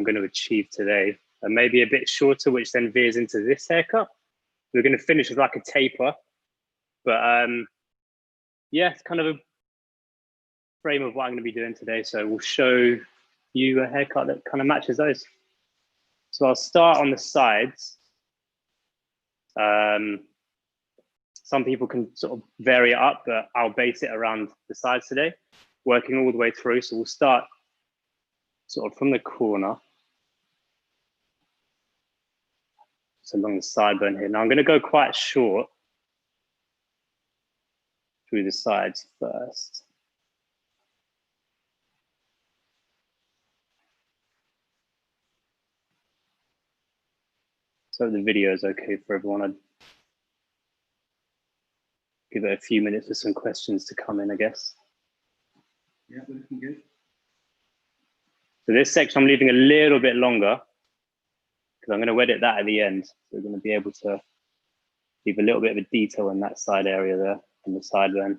I'm going to achieve today. And maybe a bit shorter, which then veers into this haircut. We're going to finish with like a taper. But yeah, it's kind of a frame of what I'm going to be doing today. So we'll show you a haircut that kind of matches those. So I'll start on the sides. Some people can sort of vary it up, but I'll base it around the sides today, working all the way through. So we'll start sort of from the corner. So along the sideburn here. Now I'm going to go quite short through the sides first. So the video is okay for everyone. I'd give it a few minutes for some questions to come in, I guess. Yeah, we're looking good. So this section I'm leaving a little bit longer because I'm going to edit that at the end. So we're going to be able to leave a little bit of a detail in that side area there on the sideburn.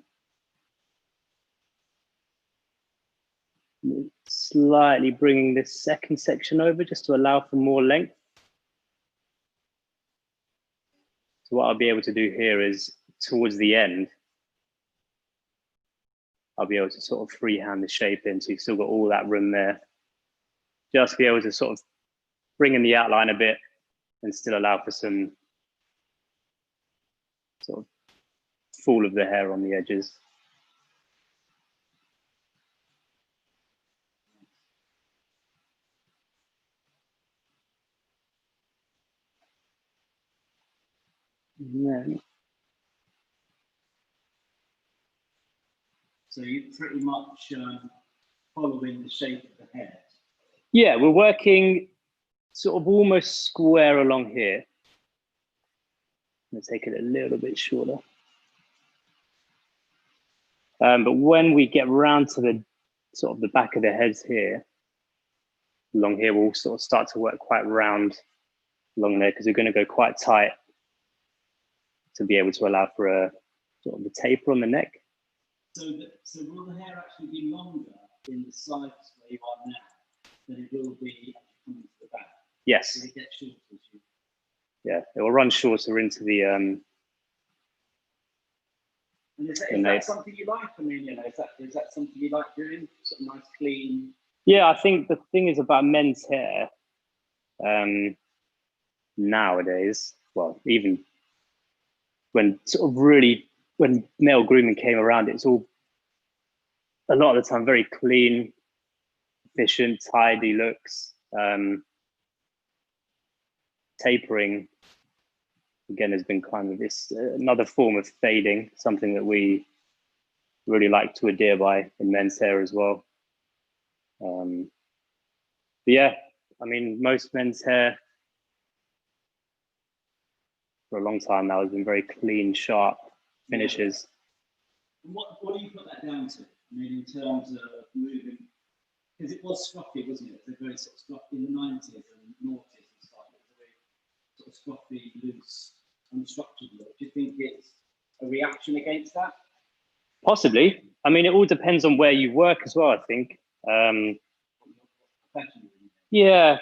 Slightly bringing this second section over just to allow for more length. So what I'll be able to do here is towards the end, I'll be able to sort of freehand the shape in. So you've still got all that room there. Just be able to sort of bring in the outline a bit and still allow for some sort of fall of the hair on the edges. And then, so you're pretty much following the shape of the head. yeah, we're working sort of almost square along here. Let's take it a little bit shorter. But when we get round to the sort of the back of the heads here, along here, we'll sort of start to work quite round along there because we're going to go quite tight to be able to allow for a sort of a taper on the neck. So will the hair actually be longer in the sides where you are now than it will be coming to the back? Yes. Will it get shorter as you... Yeah, it will run shorter into the And is that something you like? I mean, you know, is that something you like doing? Sort of nice, clean. Yeah, I think the thing is about men's hair nowadays, well, even when sort of really, when male grooming came around, it's all a lot of the time very clean, efficient, tidy looks. Tapering, again, has been kind of this another form of fading, something that we really like to adhere by in men's hair as well. But yeah, I mean, most men's hair for a long time now has been very clean, sharp finishes. And what do you put that down to? I mean, in terms of moving, because it was scruffy, wasn't it? It was a very sort of scruffy in the 90s and noughties and stuff. It was a very sort of scruffy, loose, unstructured look. Do you think it's a reaction against that? Possibly. I mean, it all depends on where you work as well, I think. Yeah.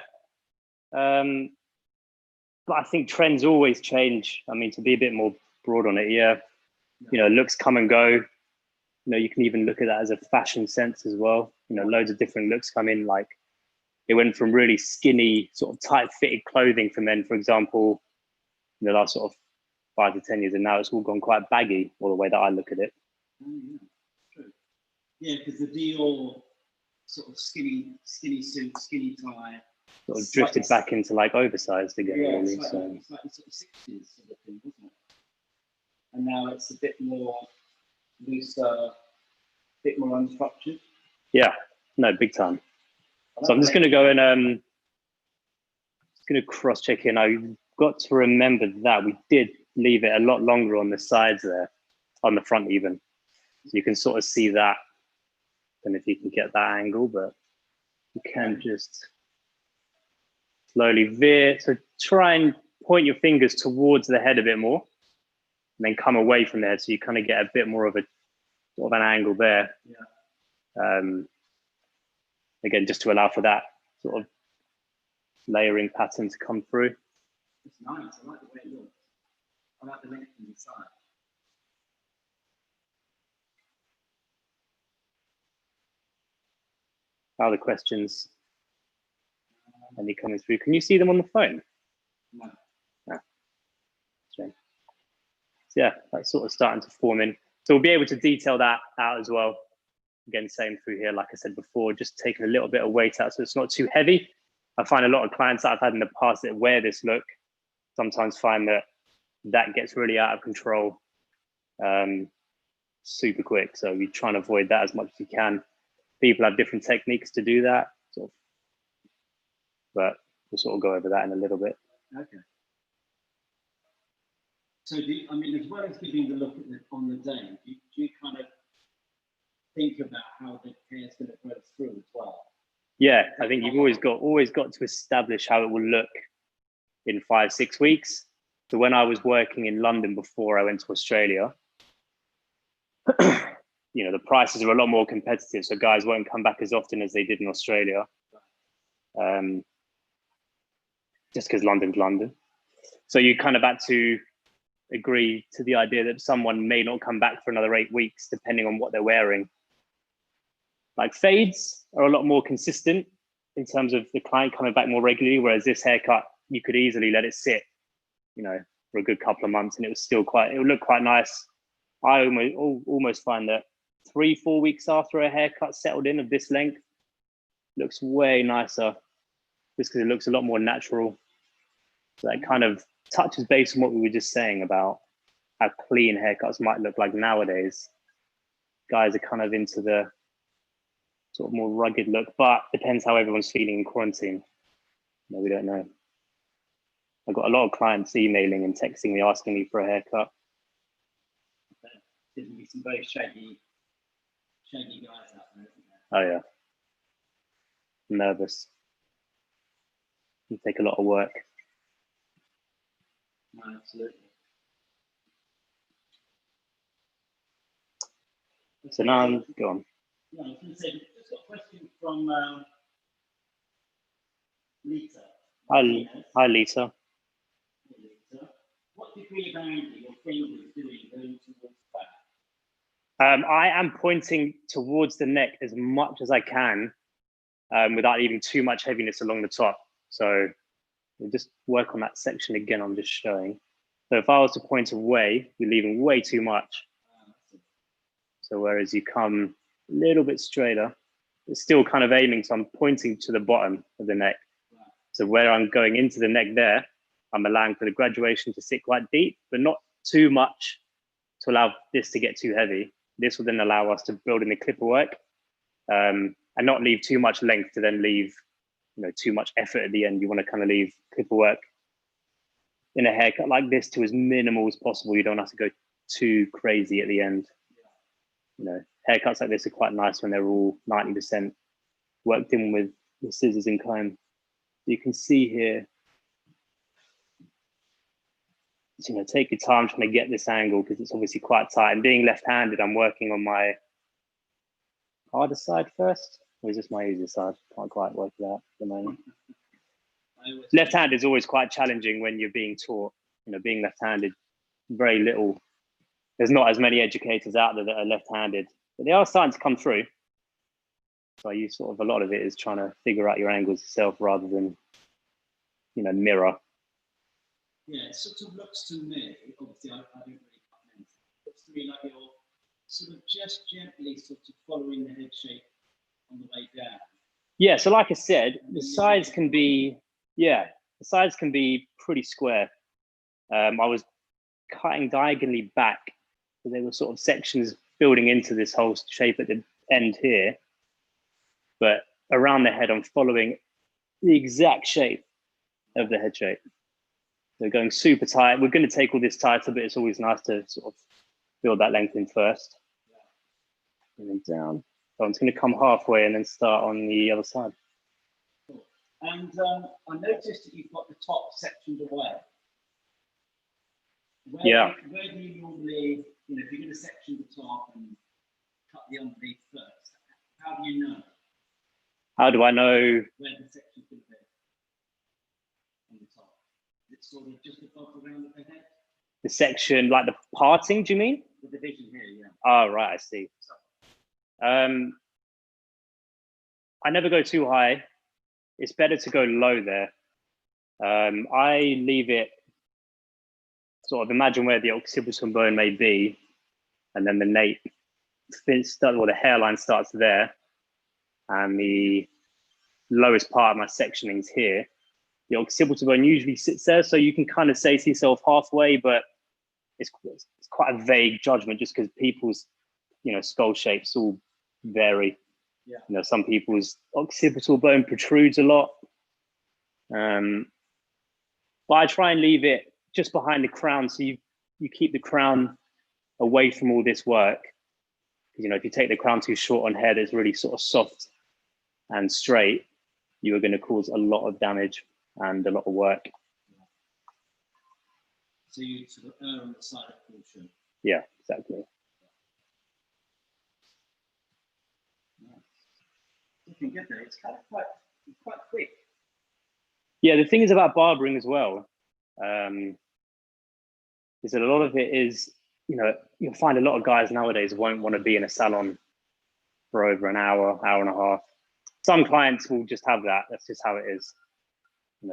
But I think trends always change. I mean, to be a bit more broad on it, yeah. You know, looks come and go. You know, you can even look at that as a fashion sense as well. You know, loads of different looks come in. Like, it went from really skinny, sort of tight-fitted clothing for men, for example, in the last sort of 5 to 10 years, and now it's all gone quite baggy, all the way that I look at it. Oh, yeah, true. Yeah, because the Dior sort of skinny suit, skinny tie, sort of drifted back into like oversized again. Yeah, really, slightly sort of 60s sort of thing, wasn't it? And now it's a bit more loose, a bit more unstructured. Yeah, no, big time. So I'm just going to go and just going to cross check in. I got to remember that we did leave it a lot longer on the sides there, on the front even. So you can sort of see that. And if you can get that angle, but you can just slowly veer. So try and point your fingers towards the head a bit more, and then come away from there. So you kind of get a bit more of a sort of an angle there. Yeah. Again, just to allow for that sort of layering pattern to come through. It's nice. I like the way it looks. I like the length on the side. Other questions? Any coming through? Can you see them on the phone? No. Ah, so yeah, that's sort of starting to form in. So we'll be able to detail that out as well. Again, same through here, like I said before, just taking a little bit of weight out so it's not too heavy. I find a lot of clients that I've had in the past that wear this look sometimes find that that gets really out of control super quick. So we try and avoid that as much as you can. People have different techniques to do that, but we'll sort of go over that in a little bit. Okay. So I mean, as well as giving the look at on the day, do you kind of think about how the hair is going to grow through as well? Yeah, I think you've always got to establish how it will look in 5-6 weeks. So when I was working in London before I went to Australia, you know, the prices are a lot more competitive, so guys won't come back as often as they did in Australia. Just because London's London. So you kind of had to agree to the idea that someone may not come back for another 8 weeks, depending on what they're wearing. Like fades are a lot more consistent in terms of the client coming back more regularly, whereas this haircut, you could easily let it sit, you know, for a good couple of months and it would look quite nice. I almost find that 3-4 weeks after a haircut settled in of this length, looks way nicer, just because it looks a lot more natural. So that kind of touches base on what we were just saying about how clean haircuts might look like nowadays. Guys are kind of into the sort of more rugged look, but depends how everyone's feeling in quarantine. No, we don't know. I've got a lot of clients emailing and texting me, asking me for a haircut. There's be some very shaggy guys out there, isn't there? Oh yeah. Nervous. It take a lot of work. No, absolutely. So now I'm go on. Yeah, I was going to say, just got a question from Lisa. Hi, Lisa. Lisa. What degree of angle your fingers doing going towards the back? I am pointing towards the neck as much as I can without leaving too much heaviness along the top. So we'll just work on that section again I'm just showing. So if I was to point away, you're leaving way too much. So whereas you come a little bit straighter, it's still kind of aiming, so I'm pointing to the bottom of the neck. So where I'm going into the neck there, I'm allowing for the graduation to sit quite deep, but not too much to allow this to get too heavy. This will then allow us to build in the clipper work and not leave too much length to then leave, you know, too much effort at the end. You want to kind of leave clipper work in a haircut like this to as minimal as possible. You don't have to go too crazy at the end. You know, haircuts like this are quite nice when they're all 90% worked in with the scissors and comb. You can see here, you know, take your time trying to get this angle because it's obviously quite tight. And being left-handed, I'm working on my harder side first, or is this my easier side? Can't quite work it out at the moment. Left-handed is always quite challenging when you're being taught. You know, being left-handed, very little. There's not as many educators out there that are left-handed, but they are starting to come through. So you sort of, a lot of it is trying to figure out your angles yourself rather than, you know, mirror. Yeah, it sort of looks to me, obviously I don't really comment, it looks to me like you're sort of just gently sort of following the head shape on the way down. Yeah, so like I said, the sides can be, the sides can be pretty square. I was cutting diagonally back, so there were sort of sections building into this whole shape at the end here. But around the head, I'm following the exact shape of the head shape. So going super tight. We're going to take all this tighter, but it's always nice to sort of build that length in first. And then down. So I'm just going to come halfway and then start on the other side. Cool. And I noticed that you've got the top sectioned away. Where do you normally, you know, if you're going to section the top and cut the underneath first, how do you know? How do I know? Where the section's going to be? It's sort of just above the round of the head. The section, like the parting, do you mean? The division here, yeah. Oh, right, I see. I never go too high. It's better to go low there. I leave it sort of, imagine where the occipital bone may be, and then the nape, or the hairline starts there, and the lowest part of my sectioning is here. The occipital bone usually sits there, so you can kind of say to yourself halfway, but it's quite a vague judgment just because people's, skull shapes all vary. Yeah. Some people's occipital bone protrudes a lot. But I try and leave it just behind the crown, so you keep the crown away from all this work. Because if you take the crown too short on hair that's really sort of soft and straight, you are going to cause a lot of damage and a lot of work. So you sort of err on the side of caution. Yeah, exactly. Looking good there. It's kind of quite quick. Yeah, the thing is about barbering as well, is that a lot of it is, you'll find a lot of guys nowadays won't want to be in a salon for over an hour, hour and a half. Some clients will just have that. That's just how it is.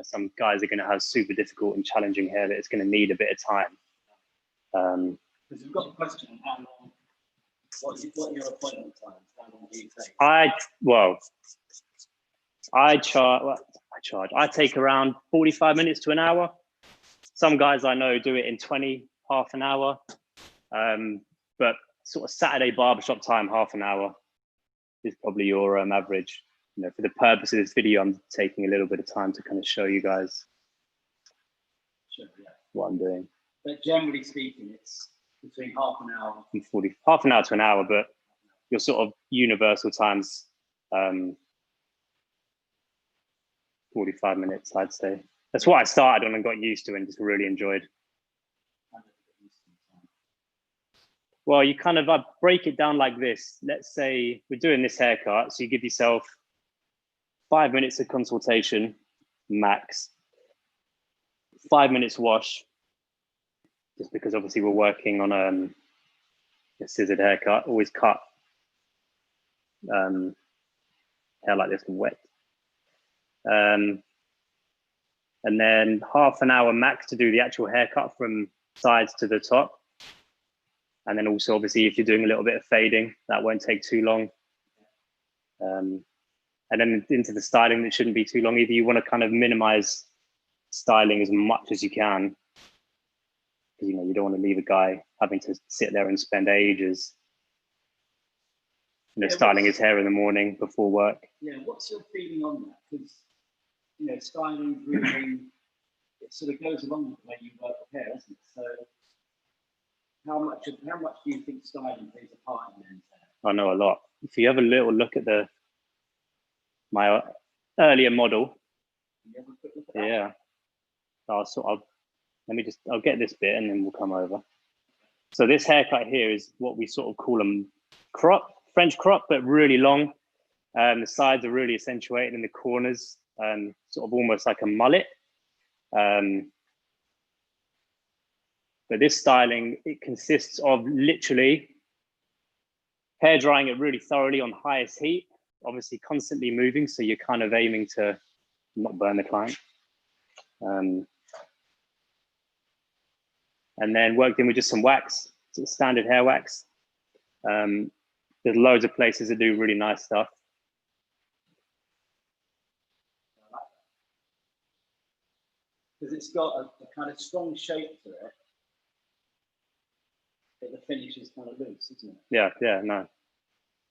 Some guys are going to have super difficult and challenging hair that it's going to need a bit of time. Because we've got a question on how long, what are your appointment times? How long do you take? I take around 45 minutes to an hour. Some guys I know do it in 20, half an hour. But sort of Saturday barbershop time, half an hour is probably your average. For the purpose of this video, I'm taking a little bit of time to kind of show you guys what I'm doing. But generally speaking, it's between half an hour and half an hour to an hour, but your sort of universal times, 45 minutes, I'd say. That's what I started on and got used to and just really enjoyed. Well, you kind of break it down like this. Let's say we're doing this haircut. So you give yourself 5 minutes of consultation, max. 5 minutes wash, just because obviously we're working on a scissored haircut. Always cut hair like this and wet. And then half an hour max to do the actual haircut from sides to the top. And then also, obviously, if you're doing a little bit of fading, that won't take too long. And then into the styling, that shouldn't be too long either. You want to kind of minimize styling as much as you can. Because, you don't want to leave a guy having to sit there and spend ages, styling his hair in the morning before work. Yeah, what's your feeling on that? Because, styling, grooming, it sort of goes along with the way you work with hair, doesn't it? So how much do you think styling plays a part in men's hair? I know a lot. If you have a little look at my earlier model, yeah, I'll get this bit and then we'll come over. So this haircut here is what we sort of call a crop, French crop, but really long. The sides are really accentuated in the corners, sort of almost like a mullet. But this styling, it consists of literally hair drying it really thoroughly on highest heat, obviously constantly moving, so you're kind of aiming to not burn the client. And then worked in with just some wax, sort of standard hair wax. There's loads of places that do really nice stuff. Because it's got a kind of strong shape to it, but the finish is kind of loose, isn't it? Yeah, no.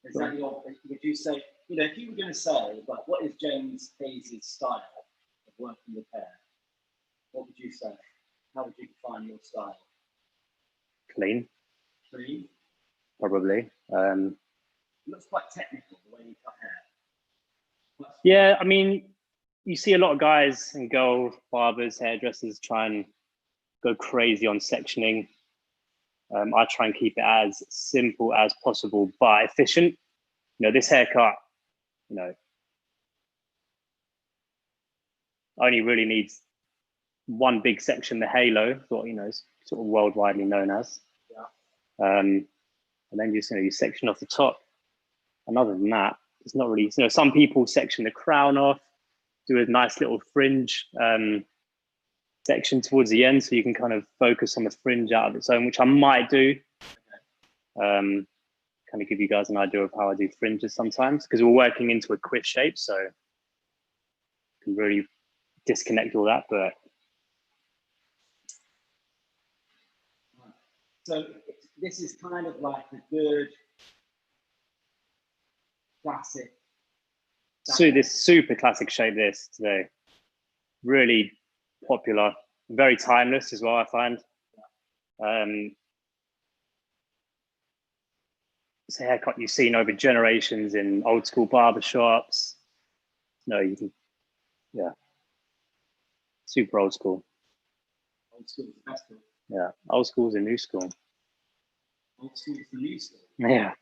Is that would you say, if you were going to say, like, what is James Haye's style of working with hair? What would you say? How would you define your style? Clean. Clean? Probably. It looks quite technical, the way you cut hair. Yeah, I mean, you see a lot of guys and girl barbers, hairdressers try and go crazy on sectioning. I try and keep it as simple as possible, but efficient. This haircut, only really needs one big section, the halo, what, you know, is sort of worldwide known as. Yeah. And then you know, you section off the top. And other than that, it's not really, you know, some people section the crown off, do a nice little fringe section towards the end, so you can kind of focus on the fringe out of its own, which I might do. Kind of give you guys an idea of how I do fringes sometimes, because we're working into a quiff shape, so you can really disconnect all that. But so this is kind of like a good classic. So this super classic shape, this today, really popular, very timeless as well, I find. It's a haircut you've seen over generations in old school barbershops. No, you can, yeah, super old school. Old school is the best school. Yeah, old school is a new school. Old school is the new school. Yeah.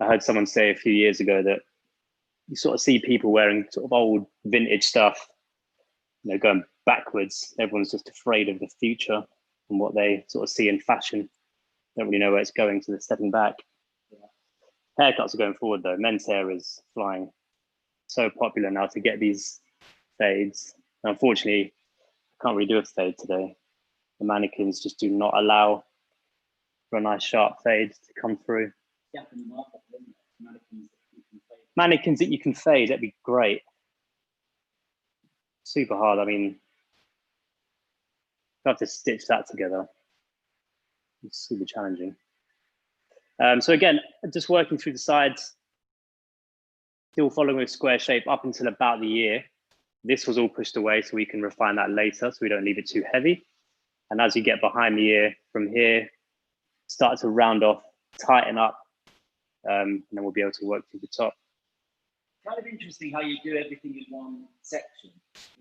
I heard someone say a few years ago that you sort of see people wearing sort of old vintage stuff, you know, going backwards. Everyone's just afraid of the future and what they sort of see in fashion. Don't really know where it's going, so they're stepping back. Yeah. Haircuts are going forward though. Men's hair is flying. So popular now to get these fades. Unfortunately, I can't really do a fade today. The mannequins just do not allow for a nice sharp fade to come through. Yeah, in the market, mannequins that you can fade. Mannequins that you can fade, that'd be great. Super hard. I mean, you have to stitch that together. It's super challenging. So again, just working through the sides, still following a square shape up until about the ear. This was all pushed away so we can refine that later, so we don't leave it too heavy. And as you get behind the ear from here, start to round off, tighten up, and then we'll be able to work through the top. Kind of interesting how you do everything in one section.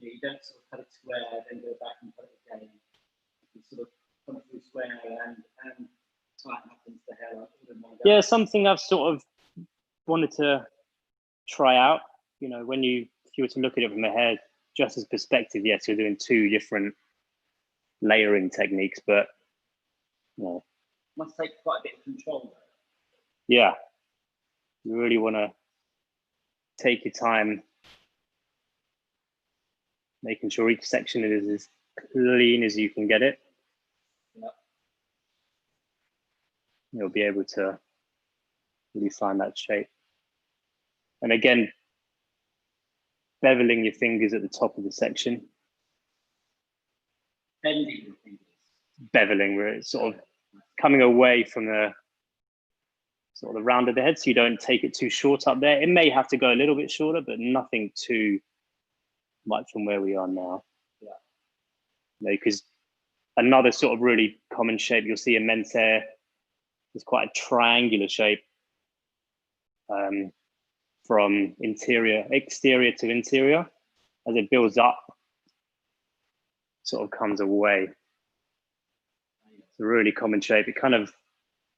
You don't sort of cut it square, then go back and cut it again. You sort of come through square and tighten up into the hairline. Yeah, something I've sort of wanted to try out. You know, if you were to look at it from a hair dresser's perspective, yes, you're doing two different layering techniques, but you know, must take quite a bit of control though. Yeah, you really want to take your time, making sure each section is as clean as you can get it. Yeah. You'll be able to really find that shape. And again, beveling your fingers at the top of the section. Bending your fingers. Beveling, where it's sort of coming away from the sort of the round of the head, so you don't take it too short up there. It may have to go a little bit shorter, but nothing too much from where we are now. Yeah. You know, because another sort of really common shape you'll see in men's hair is quite a triangular shape, from exterior to interior. As it builds up, sort of comes away. It's a really common shape. It kind of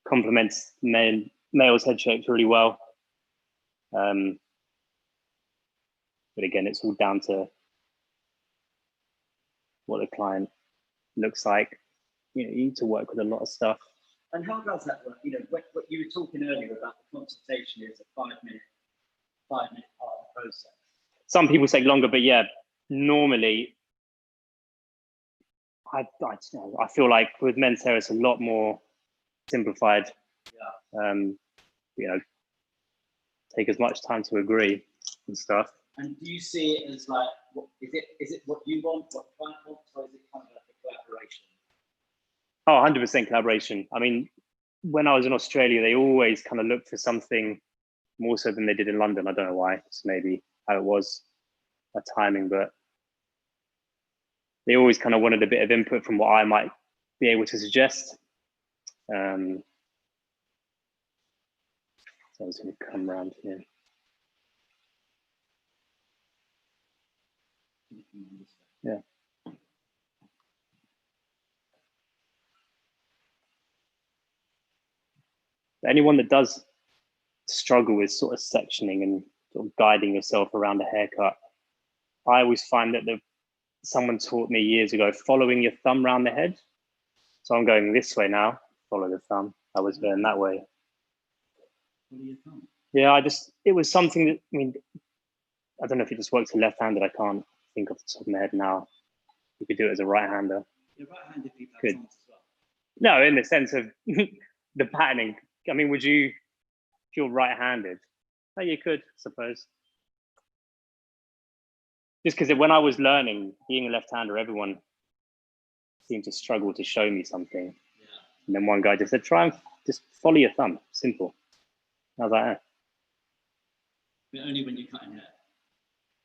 complements males' head shapes really well. But again, it's all down to what the client looks like. You know, you need to work with a lot of stuff. And how does that work? You know, what you were talking earlier about the consultation is a 5-minute part of the process. Some people take longer, but yeah, normally, I feel like with men's hair, it's a lot more simplified. Yeah. You know, take as much time to agree and stuff. And do you see it as like, is it what you want, what the client wants, or is it kind of like a collaboration? Oh, 100% collaboration. I mean, when I was in Australia, they always kind of looked for something more so than they did in London. I don't know why. It's maybe how it was, a timing, but they always kind of wanted a bit of input from what I might be able to suggest. So I was going to come around here. Yeah. Anyone that does struggle with sort of sectioning and sort of guiding yourself around a haircut, I always find that the someone taught me years ago, following your thumb around the head. So I'm going this way now, follow the thumb. I was going that way. Follow your thumb. Yeah, it was something that, I mean, I don't know if it just works left-handed. I can't think off the top of my head now. You could do it as a right-hander. Yeah, right-handed people have Good. thumbs as well. No, in the sense of the patterning. I mean, if you're right-handed, oh, you could, I suppose. Just because when I was learning, being a left-hander, everyone seemed to struggle to show me something. Yeah. And then one guy just said, try and just follow your thumb, simple. I was like, But only when you're cutting hair.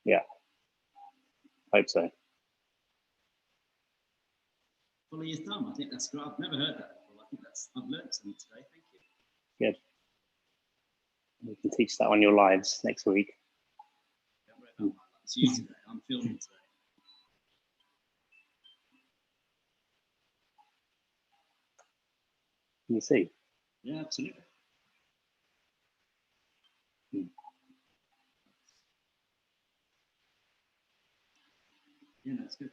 Yeah, hope so. Follow your thumb. I think that's great. I've never heard that before. I think I've learned something today. Thank you. Good. You can teach that on your lives next week. Don't worry about that. It's you today. I'm filming today. Can you see? Yeah, absolutely. Yeah, that's good.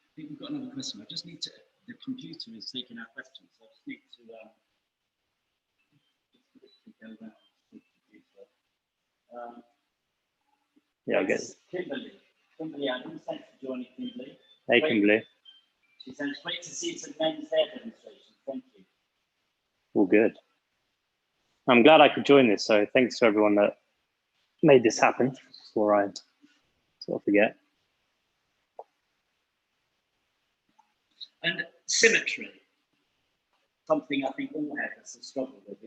I think we've got another question. I just need to, the computer is taking our questions, so I just need to go around the computer. Yeah, I guess. Kimberly, I didn't thanks for joining, Kimberly. Hey, Kimberly. She says, great to see some men's hair demonstrations. Thank you. All good. I'm glad I could join this. So thanks to everyone that made this happen before I sort of forget. And symmetry, something I think all haircutters have struggled with.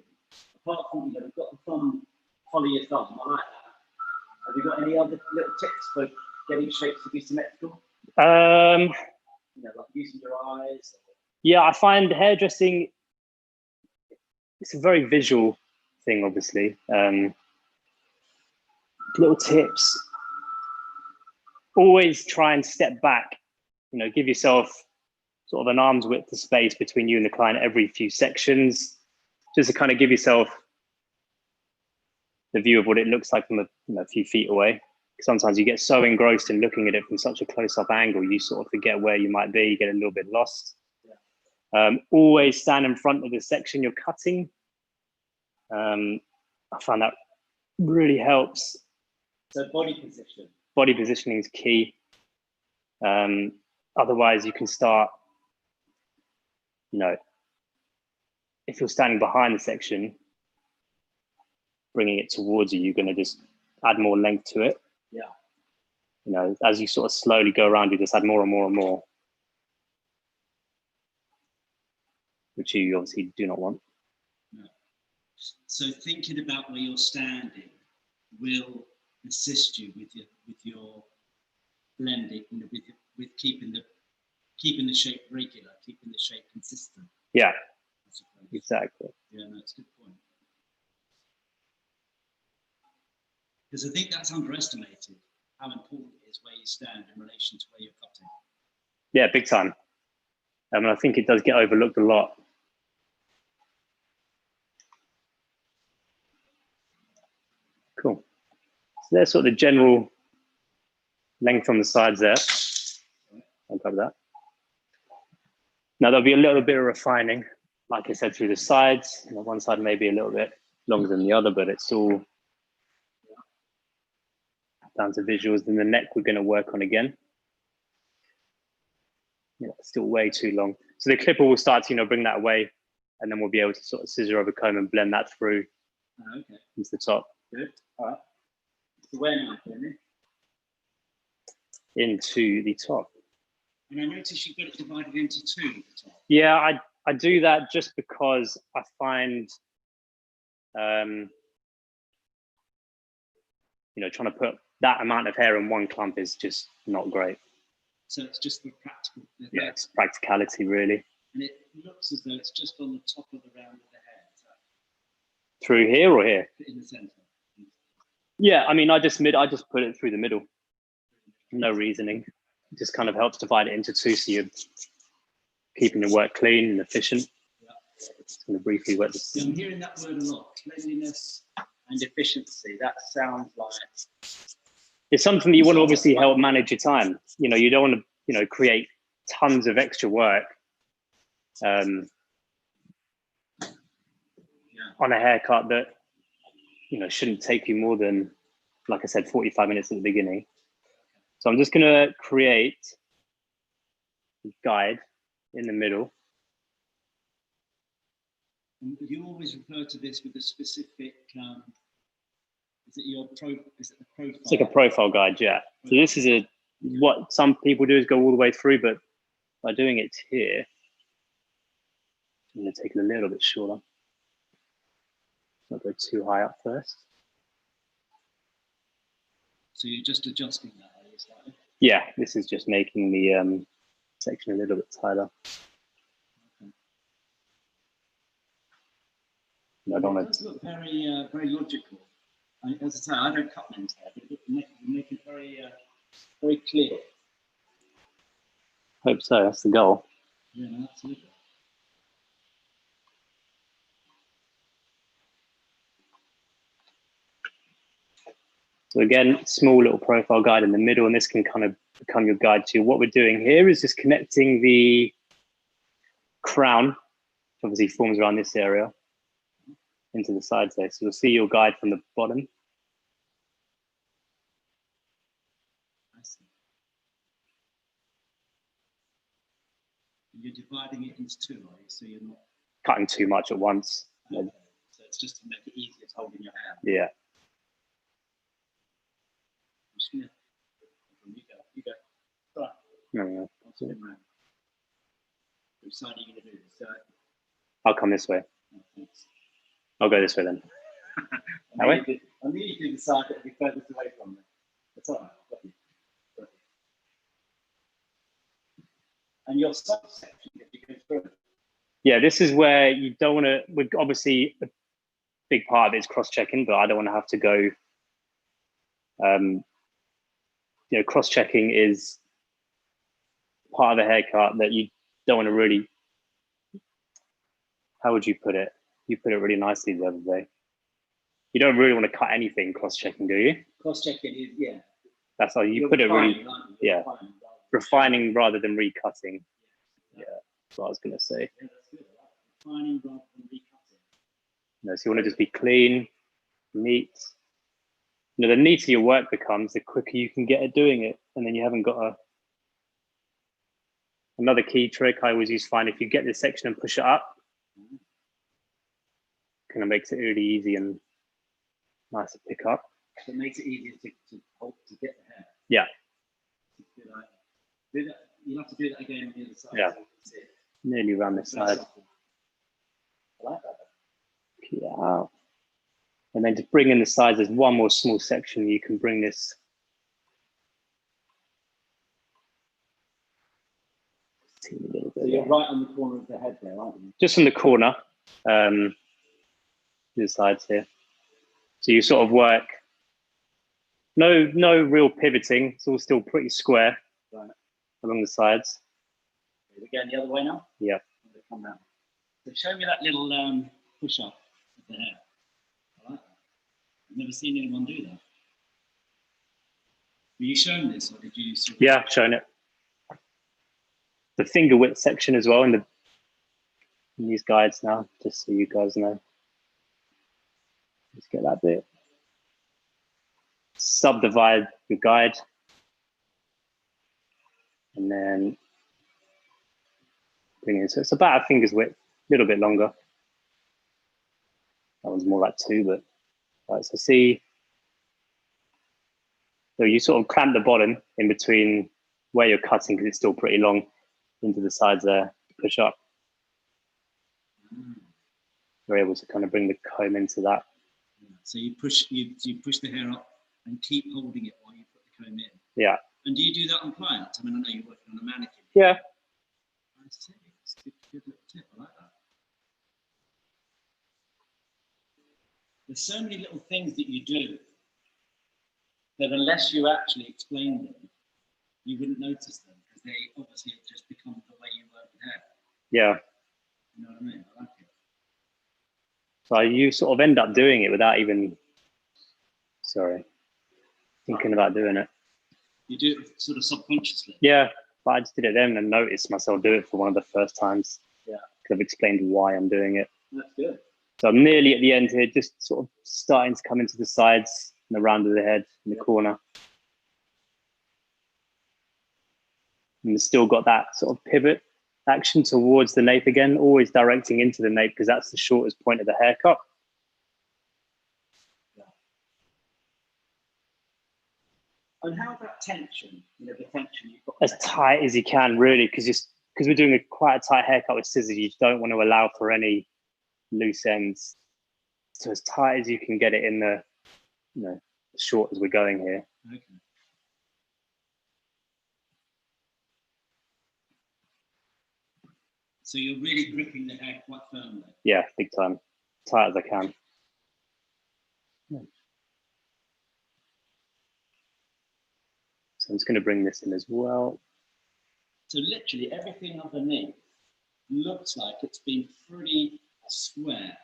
Apart from, we've got the thumb, follow your thumb. I like that. Have you got any other little tips for getting shapes to be symmetrical? Like using your eyes. Yeah, I find hairdressing, it's a very visual thing, obviously. Little tips. Always try and step back, give yourself sort of an arm's width of space between you and the client every few sections, just to kind of give yourself the view of what it looks like from a few feet away. Sometimes you get so engrossed in looking at it from such a close-up angle, you sort of forget where you might be, you get a little bit lost. Always stand in front of the section you're cutting. I find that really helps. So body position. Body positioning is key. Otherwise, you can start, if you're standing behind the section, bringing it towards you, you're going to just add more length to it. Yeah. As you sort of slowly go around, you just add more and more and more, which you obviously do not want. No. So thinking about where you're standing will assist you with your blending, with keeping the shape regular, keeping the shape consistent. Yeah, exactly. Yeah, no, it's a good point. Because I think that's underestimated, how important it is where you stand in relation to where you're cutting. Yeah, big time. I think it does get overlooked a lot. Cool. So there's sort of the general length on the sides there. I'll cover that. Now there'll be a little bit of refining, like I said, through the sides. One side may be a little bit longer than the other, but it's all down to visuals. Then the neck we're going to work on again. Yeah, still way too long. So the clipper will start to bring that away, and then we'll be able to sort of scissor over comb and blend that through into the top. Good. All right. So where now, Jamie? Into the top. And I noticed you've got it divided into two at the top. Yeah, I do that just because I find, trying to put that amount of hair in one clump is just not great. So it's just for practical. Yeah, it's practicality, really. And it looks as though it's just on the top of the round of the hair. Through here or here? In the center. Yeah, I just put it through the middle. No reasoning. It just kind of helps divide it into two, so you're keeping the work clean and efficient. Yeah. Just going to briefly wet this. I'm hearing that word a lot. Cleanliness, and efficiency. That sounds like it's something that you want to obviously help manage your time. You know, you don't want to, you know, create tons of extra work on a haircut that, you know, shouldn't take you more than, like I said, 45 minutes at the beginning. So I'm just going to create a guide in the middle. And you always refer to this with a specific, is it the profile? It's like a profile guide, yeah. So this is what some people do is go all the way through, but by doing it here, I'm going to take it a little bit shorter. Not go too high up first. So you're just adjusting that, are you, slightly? Yeah, this is just making the section a little bit tighter. Okay. No, I don't it want does look very, very logical. As I say, I don't cut men's hair, but you make it very, very clear. Hope so. That's the goal. Yeah, no, absolutely. So again, small little profile guide in the middle, and this can kind of become your guide to what we're doing here is just connecting the crown, which obviously forms around this area, into the sides there. So you'll see your guide from the bottom. I see. And you're dividing it into two, are you? So you're not Cutting too much at once. okay. So it's just to make it easier to hold in your hand. Yeah. I'm just gonna, you go. Right. No. I'll turn it around. Which side are you going to do? So, I'll come this way. oh, thanks. I'll go this way then. That way? I knew you did the side that would be furthest away from me. That's all right. Got you. And your subsection, if you go through. Yeah, this is where you don't want to, obviously a big part of it is cross-checking, but I don't want to have to go, you know, cross-checking is part of the haircut that you don't want to really, how would you put it? You put it really nicely the other day. You don't really want to cut anything cross-checking, do you? Cross-checking is, yeah. That's how you put it really, yeah. Refining rather than recutting. Yeah, that's what I was going to say. Yeah, that's good. Refining rather than recutting. No, so you want to just be clean, neat. You know, the neater your work becomes, the quicker you can get at doing it. And then you haven't got a... Another key trick I always use find, if you get this section and push it up, kind of makes it really easy and nice to pick up. So it makes it easier to get the hair. Yeah. You'll have to do that again on the other side. Yeah. So you can see it. Nearly around this side. I like that. Yeah. And then to bring in the sides, there's one more small section. You can bring this. A little bit, so you're right on the corner of the head there, aren't you? just from the corner, the sides here. So you sort of work, no real pivoting. It's all still pretty square along the sides. We're going the other way now? Yeah. Come down. So show me that little push up of the hair. I like that. I've never seen anyone do that. Were you shown this or did you sort of... Yeah, I've shown it. The finger width section as well in these guides now, just so you guys know. Let's get that bit. Subdivide your guide. And then bring in, so it's about a finger's width, a little bit longer. That one's more like 2, but right, so see, so you sort of clamp the bottom in between where you're cutting because it's still pretty long into the sides there to push up. You're able to kind of bring the comb into that. So you push the hair up and keep holding it while you put the comb in. Yeah. And do you do that on clients? I mean, I know you're working on a mannequin. Yeah. I see. It's a good little tip. I like that. There's so many little things that you do that unless you actually explain them, you wouldn't notice them because they obviously have just become the way you work with hair. Yeah. You know what I mean? I like it. So you sort of end up doing it without even Sorry. Thinking about doing it. You do it sort of subconsciously. Yeah, but I just did it then and noticed myself do it for one of the first times. Yeah. Because I've explained why I'm doing it. That's good. So I'm nearly at the end here, just sort of starting to come into the sides and the round of the head in the corner. And we've still got that sort of pivot action towards the nape again, always directing into the nape because that's the shortest point of the haircut. Yeah. And how about tension? You know, the tension you've got. As tight as you can, really, because we're doing quite a tight haircut with scissors, you don't want to allow for any loose ends. So as tight as you can get it in the, you know, as short as we're going here. Okay. So you're really gripping the hair quite firmly. Yeah, big time. Tight as I can. Yeah. So I'm just going to bring this in as well. So literally everything underneath looks like it's been pretty square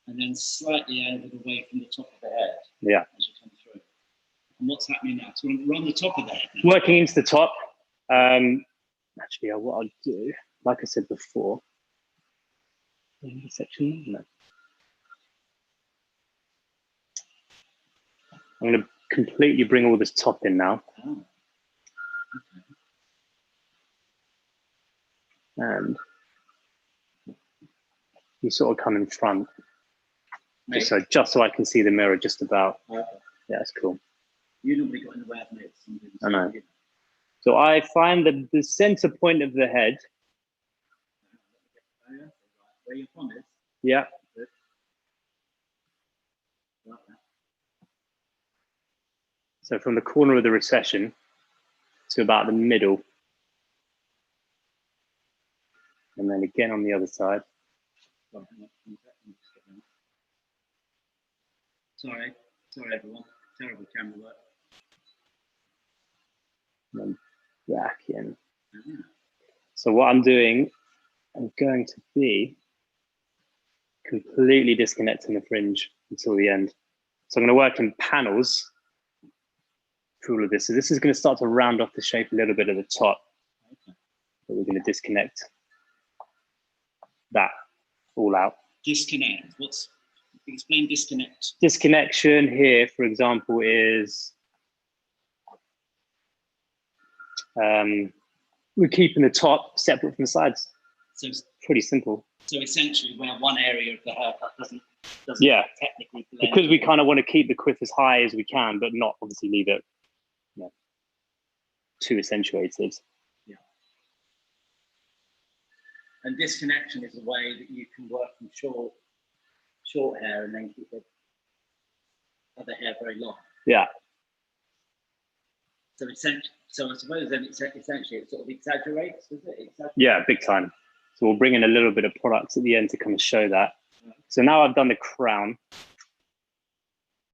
and then slightly angled away from the top of the head. Yeah. As you come through. And what's happening now? So we're on the top of the head now. Working into the top. Actually, what I'll do, like I said before, section, no. I'm going to completely bring all this top in now. Oh. Okay. And you sort of come in front, just so I can see the mirror just about. Okay. Yeah, that's cool. You normally got in the way of me. I know. So I find that the center point of the head. Where your thumb is. Yeah. Good. Like that. So from the corner of the recession to about the middle. And then again on the other side. Sorry everyone. Terrible camera work. And then back in. So what I'm doing, I'm going to be completely disconnecting the fringe until the end. So I'm going to work in panels through all of this. So this is going to start to round off the shape a little bit at the top. Okay. But we're going to disconnect that all out. Disconnect. Explain disconnect. Disconnection here, for example, is we're keeping the top separate from the sides. So it's pretty simple. So essentially, where one area of the haircut doesn't technically blend. Because we kind of want to keep the quiff as high as we can, but not obviously leave it, you know, too accentuated. Yeah. And disconnection is a way that you can work from short hair and then keep the other hair very long. Yeah. So I suppose then essentially it sort of exaggerates, does it? Yeah, big time. So we'll bring in a little bit of products at the end to kind of show that. Right. So now I've done the crown,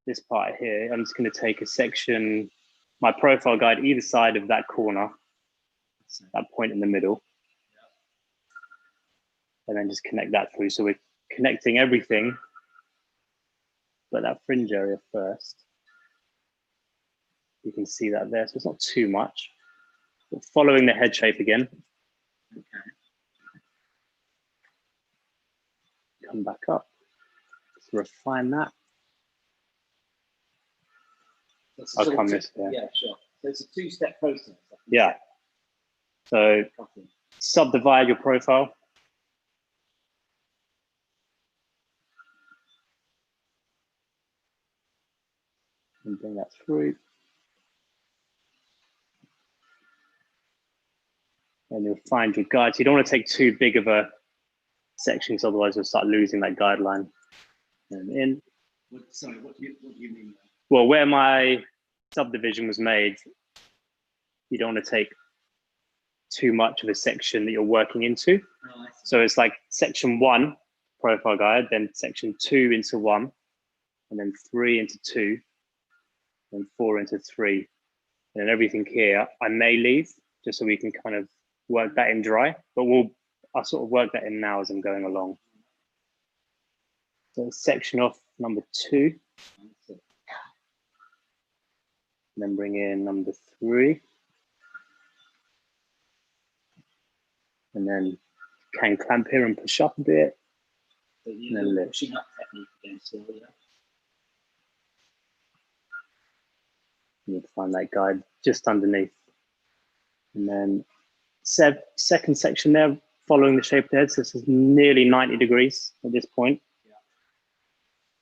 this part here, I'm just going to take a section, my profile guide either side of that corner, that point in the middle, and then just connect that through. So we're connecting everything, but that fringe area first. You can see that there, so it's not too much. But following the head shape again. Okay. Come back up. Let's refine that. I'll come this way. Yeah, sure. So it's a two-step process. Yeah. So subdivide your profile. And bring that through. And you'll find your guide. So you don't want to take too big of a section, because otherwise you'll start losing that guideline. And in. Sorry, what do you mean? Well, where my subdivision was made, you don't want to take too much of a section that you're working into. Oh, so it's like section 1 profile guide, then section 2 into 1, and then 3 into 2, and 4 into 3. And then everything here I may leave just so we can kind of work that in dry, but I'll sort of work that in now as I'm going along. So section off number 2. And then bring in number 3. And then can clamp here and push up a bit. So you're pushing up technique again still, yeah? You'll find that guide just underneath. And then second section there, following the shape of the head. So this is nearly 90 degrees at this point. Yeah.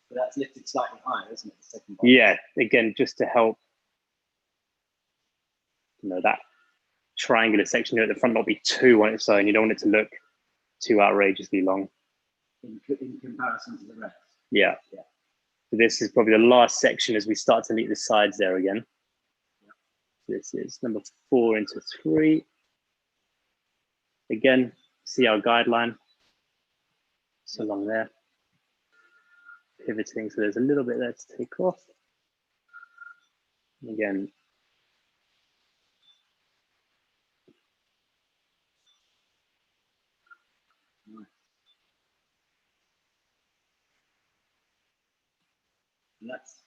But that's lifted slightly higher, isn't it? The second box? Yeah, again, just to help, that triangular section here at the front not be too on its own. You don't want it to look too outrageously long. In comparison to the rest? Yeah. Yeah. So this is probably the last section as we start to meet the sides there again. Yeah. So this is number 4 into 3. Again, see our guideline. So along there. Pivoting, so there's a little bit there to take off. And again, and that's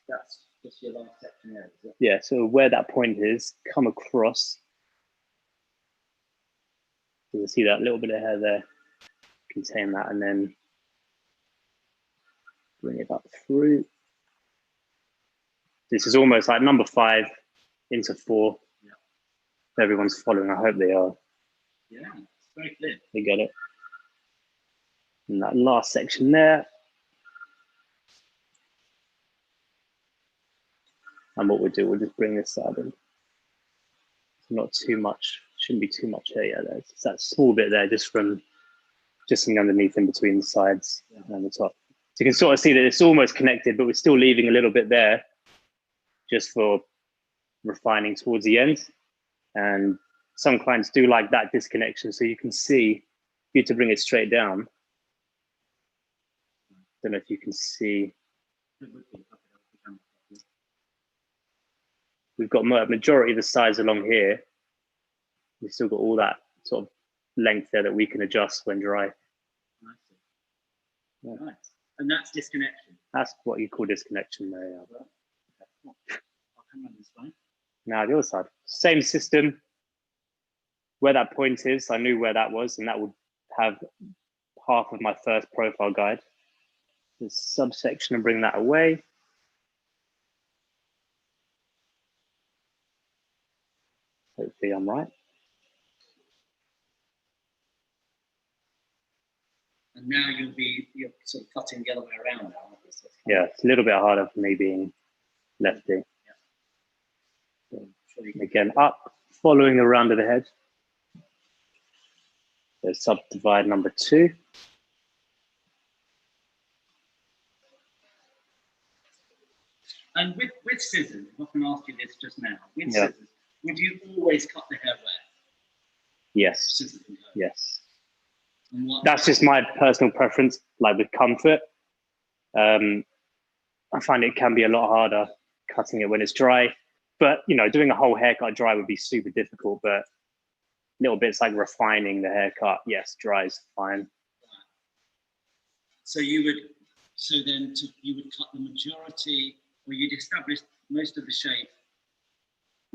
just your last section there, is it? Yeah, so where that point is, come across. You'll see that little bit of hair there, contain that, and then bring it up through. This is almost like number 5 into 4. Yeah. Everyone's following, I hope they are. Yeah, it's very clear. They get it. And that last section there. And what we'll do, we'll just bring this side in. Not too much, shouldn't be too much here. Yeah, there's that small bit there just from underneath in between the sides and the top. So you can sort of see that it's almost connected, but we're still leaving a little bit there just for refining towards the end. And some clients do like that disconnection. So you can see, you to bring it straight down. Don't know if you can see. We've got a majority of the sides along here. We've still got all that sort of length there that we can adjust when dry. Yeah. Nice. And that's disconnection. That's what you call disconnection there. Yeah. I'll come on this way. Now the other side, same system. Where that point is, I knew where that was, and that would have half of my first profile guide. The subsection and bring that away. Hopefully I'm right. And now you're sort of cutting the other way around now. Yeah, it's a little bit harder for me being lefty. Yeah. So again, up, following the round of the head. So subdivide number 2. And with scissors, I often asked you this just now. With scissors, would you always cut the hair wet? Yes. Scissors can go. Yes. That's just my personal preference, like with comfort. I find it can be a lot harder cutting it when it's dry. But, doing a whole haircut dry would be super difficult. But little bits like refining the haircut, yes, dry is fine. So you would cut the majority, or you'd establish most of the shape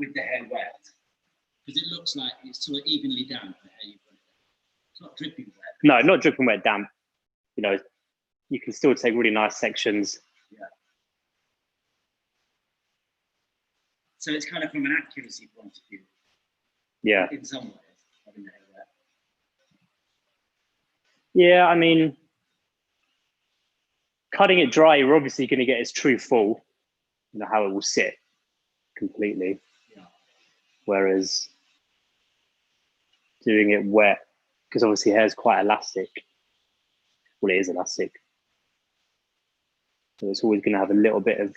with the hair wet, because it looks like it's sort of evenly damp, the hair you put it. It's not dripping wet. No, not dripping wet, damp. You can still take really nice sections. Yeah. So it's kind of from an accuracy point of view. Yeah. In some ways, having the hair wet. Yeah, I mean, cutting it dry, you're obviously going to get its true full, how it will sit completely. Yeah. Whereas doing it wet, because obviously hair is quite elastic. Well, it is elastic. So it's always going to have a little bit of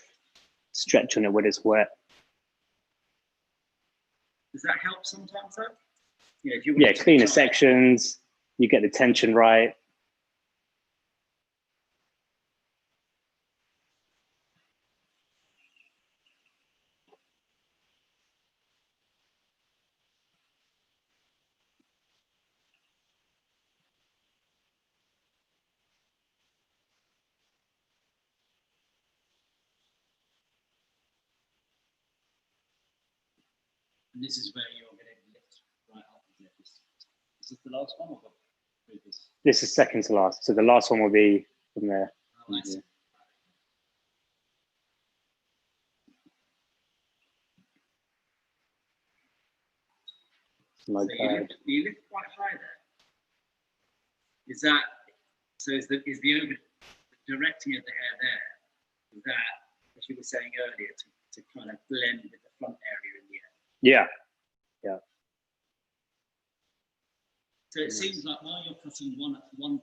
stretch on it when it's wet. Does that help sometimes though? Yeah, cleaner sections, you get the tension right. And this is where you're going to lift right up. Is this the last one or the previous? This is second to last. So the last one will be from there. Oh, I see. My so you lift quite high there. Is that so? Is the over directing of the hair there? Is that, as you were saying earlier, to kind of blend with the front area in the end? Yeah, yeah. So it seems like while you're cutting one part,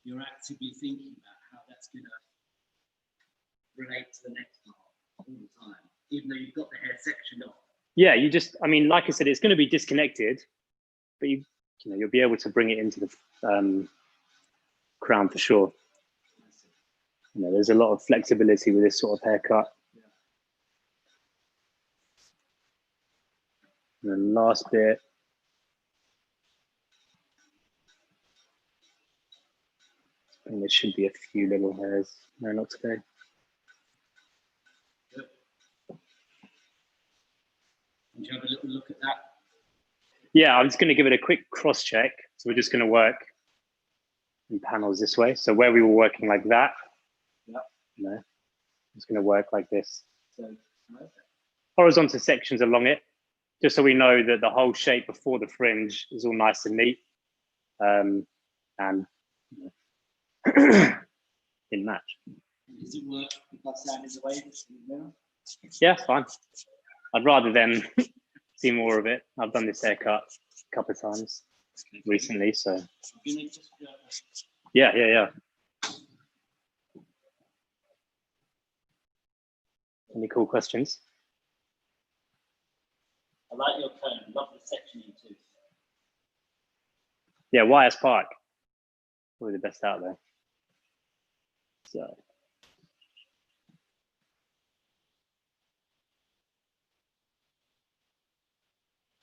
you're actively thinking about how that's going to relate to the next part all the time, even though you've got the hair sectioned off. Yeah, you just, I mean, like I said, it's going to be disconnected, but you'll be able to bring it into the crown for sure. There's a lot of flexibility with this sort of haircut. Yeah. And then last bit. And there should be a few little hairs. No, not today. Yep. Would you have a little look at that? Yeah, I'm just going to give it a quick cross check. So we're just going to work in panels this way. So where we were working like that, it's going to work like this. So, okay. Horizontal sections along it, just so we know that the whole shape before the fringe is all nice and neat. And in match. Does it work if I stand in the way? Yeah, fine. I'd rather them see more of it. I've done this haircut a couple of times recently, so yeah. Any cool questions? I like your tone. Love the sectioning too. Yeah, YS Park, probably the best out there. So.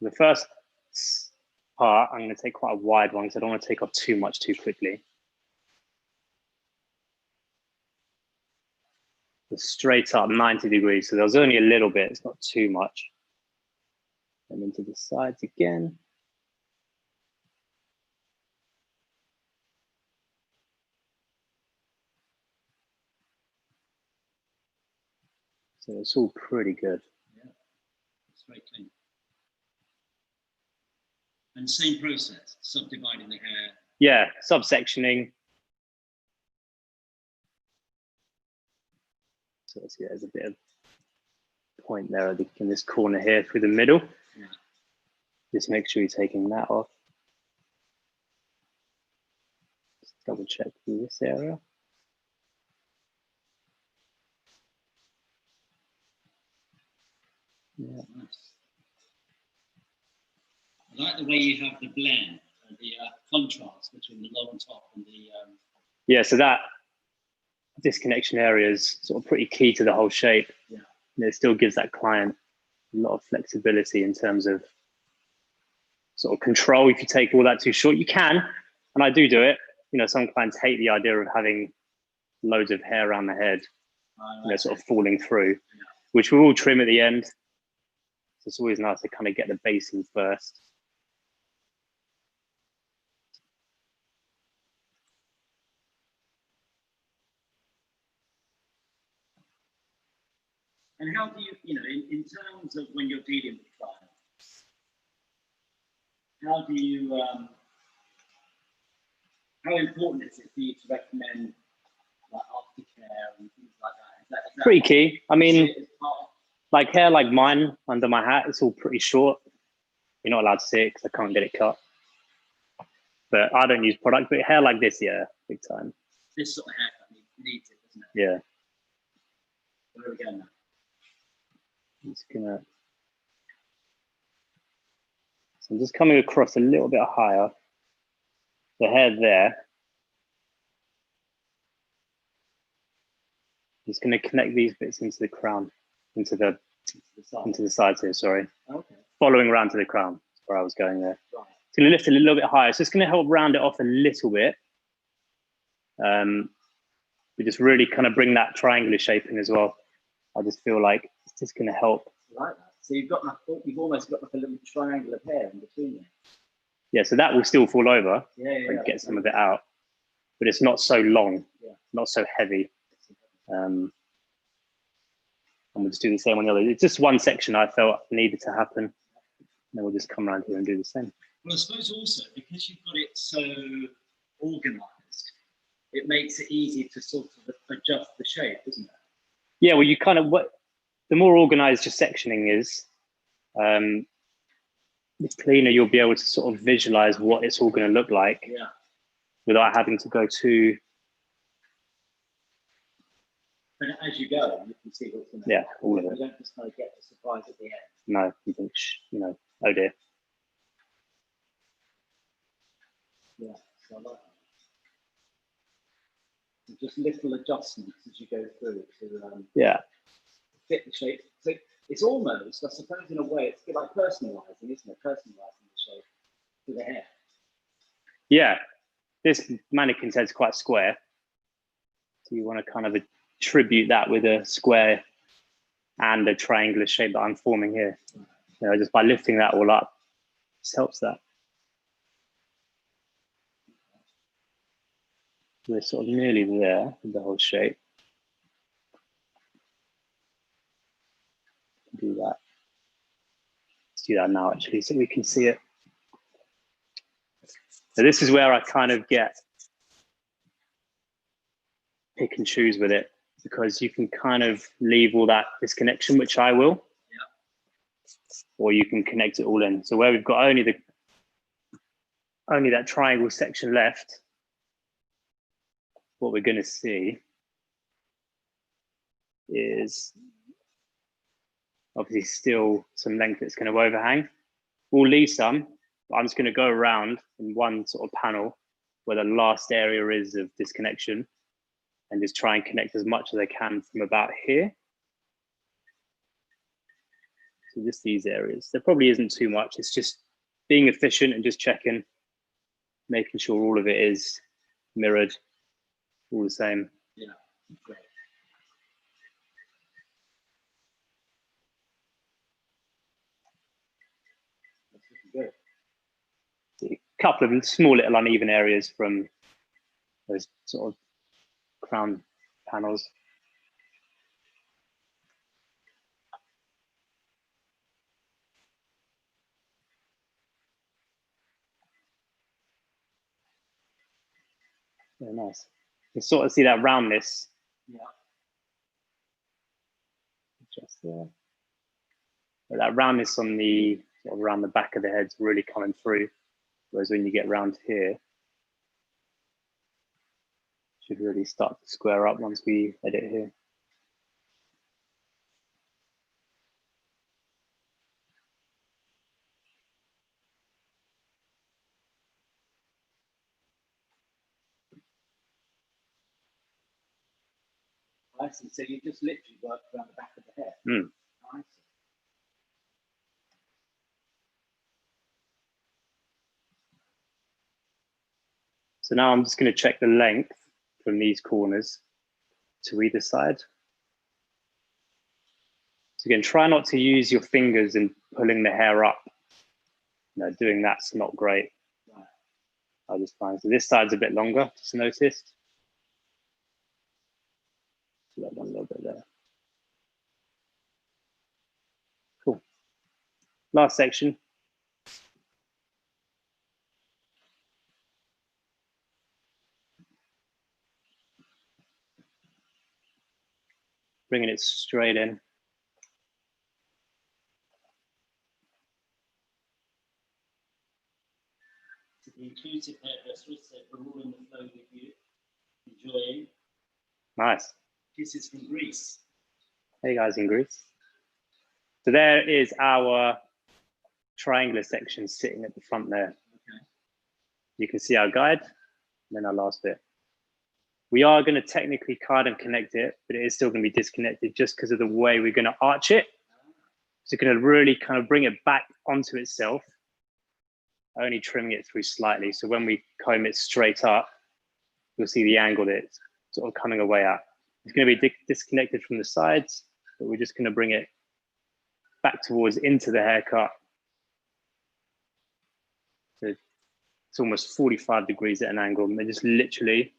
The first part, I'm going to take quite a wide one because I don't want to take off too much too quickly. Just straight up 90 degrees. So there's only a little bit, it's not too much. And into the sides again. So it's all pretty good. Yeah, it's very clean. And same process, subdividing the hair. Yeah, subsectioning. So let's see, there's a bit of point there, I think, in this corner here through the middle. Yeah. Just make sure you're taking that off. Just double check through this area. Yeah. Nice. I like the way you have the blend, the contrast between the low and top and the. Yeah, so that disconnection area is sort of pretty key to the whole shape. Yeah. And it still gives that client a lot of flexibility in terms of sort of control. If you take all that too short, you can, and I do it. Some clients hate the idea of having loads of hair around the head, sort of falling through, which we will trim at the end. So it's always nice to kind of get the base in first. And how do you, in terms of when you're dealing with clients, how do you, how important is it for you to recommend like aftercare and things like that? Is that pretty key. I mean, like hair like mine under my hat, it's all pretty short. You're not allowed to see it because I can't get it cut. But I don't use product, but hair like this, yeah, big time. This sort of haircut needs it, doesn't it? Yeah. Where are we going now? So I'm just coming across a little bit higher. The hair there. Just going to connect these bits into the crown, into the sides here, sorry. Okay. Following around to the crown, that's where I was going there. Right. It's going to lift it a little bit higher. So it's going to help round it off a little bit. We just really kind of bring that triangular shape in as well. I just feel like it's just going to help So you've almost got like a little triangle of hair in between there. Yeah, so that will still fall over Yeah. and get some of it out, but it's not so long, not so heavy. And we'll just do the same on the other. It's just one section I felt needed to happen. And then we'll just come around here and do the same. Well, I suppose also because you've got it so organized, it makes it easy to sort of adjust the shape, isn't it? Yeah, well, you kind of, the more organized your sectioning is, the cleaner you'll be able to sort of visualize what it's all going to look like without having to go too. And as you go, you can see what's going to happen. All of it. You don't just kind of get the surprise at the end. No, you think, oh dear. Yeah, so I like that. And just little adjustments as you go through to fit the shape. So it's almost, I suppose, in a way, it's a bit like personalising, isn't it? Personalising the shape to the hair. Yeah, this mannequin's head's quite square. So you want to kind of attribute that with a square and a triangular shape that I'm forming here. Just by lifting that all up, this helps that. We're sort of nearly there with the whole shape. Do that. Let's do that now, actually, so we can see it. So this is where I kind of get pick and choose with it, because you can kind of leave all that disconnection, which I will, or you can connect it all in. So where we've got only that triangle section left, what we're going to see is obviously still some length that's going to overhang. We'll leave some, but I'm just going to go around in one sort of panel where the last area is of disconnection and just try and connect as much as I can from about here. So just these areas. There probably isn't too much. It's just being efficient and just checking, making sure all of it is mirrored, all the same. Yeah, great. Good. A couple of small little uneven areas from those sort of crown panels. Very nice. You can sort of see that roundness. Yeah. Just there. But that roundness on the sort of around the back of the head's really coming through. Whereas when you get round here, should really start to square up once we edit here. I see. So you just literally work around the back of the head. I see. So now I'm just going to check the length from these corners to either side. So again, try not to use your fingers in pulling the hair up. Doing that's not great. Right. I just find, so this side's a bit longer, just noticed. So that one a little bit there. Cool. Last section. Bringing it straight in. To the intuitive hairdressers, said we're all in the flow with you, enjoying. Nice. Kisses from Greece. Hey guys in Greece. So there is our triangular section sitting at the front there. Okay. You can see our guide, and then our last bit. We are going to technically card and connect it, but it is still going to be disconnected just because of the way we're going to arch it. So it's going to really kind of bring it back onto itself, only trimming it through slightly. So when we comb it straight up, you'll see the angle that it's sort of coming away at. It's going to be disconnected from the sides, but we're just going to bring it back towards into the haircut. So it's almost 45 degrees at an angle. And just literally,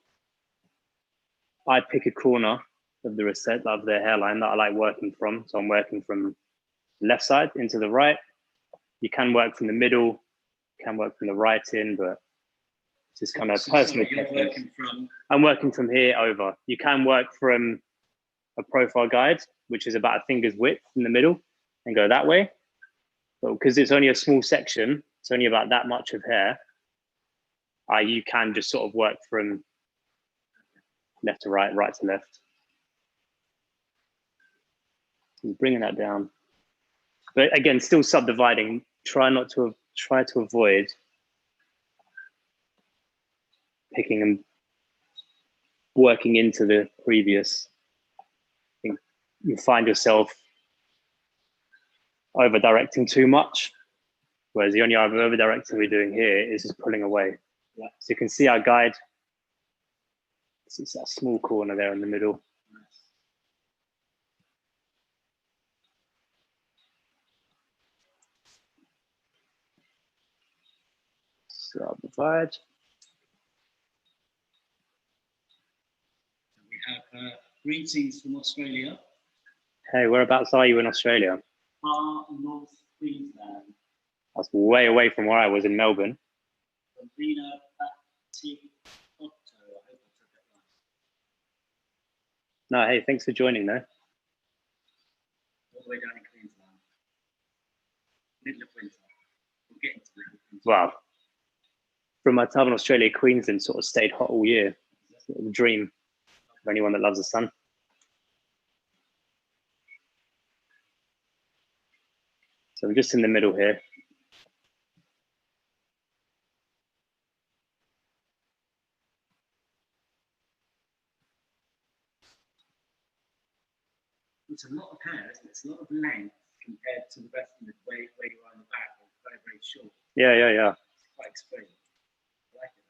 I pick a corner of the recess of the hairline that I like working from. So I'm working from the left side into the right. You can work from the middle, you can work from the right in, but it's just kind of personal preference. I'm working from here over. You can work from a profile guide, which is about a finger's width in the middle, and go that way. But because it's only a small section, it's only about that much of hair, you can just sort of work from left to right, right to left. And bringing that down. But again, still subdividing. Try to avoid picking and working into the previous. You find yourself over directing too much, whereas the only over directing we're doing here is just pulling away. Yeah. So you can see our guide. It's that small corner there in the middle. Subdivide. We have greetings from Australia. Hey, whereabouts are you in Australia? Far North Queensland. That's way away from where I was in Melbourne. No, hey, thanks for joining though. All the way down in Queensland. Middle of winter. We'll get into it. Wow. From my time in Australia, Queensland sort of stayed hot all year. Sort of a dream for anyone that loves the sun. So I'm just in the middle here. It's a lot of hair, isn't it? It's a lot of length compared to the rest of the way where you are in the back. It's very, very short. Yeah. It's quite extreme. I like it.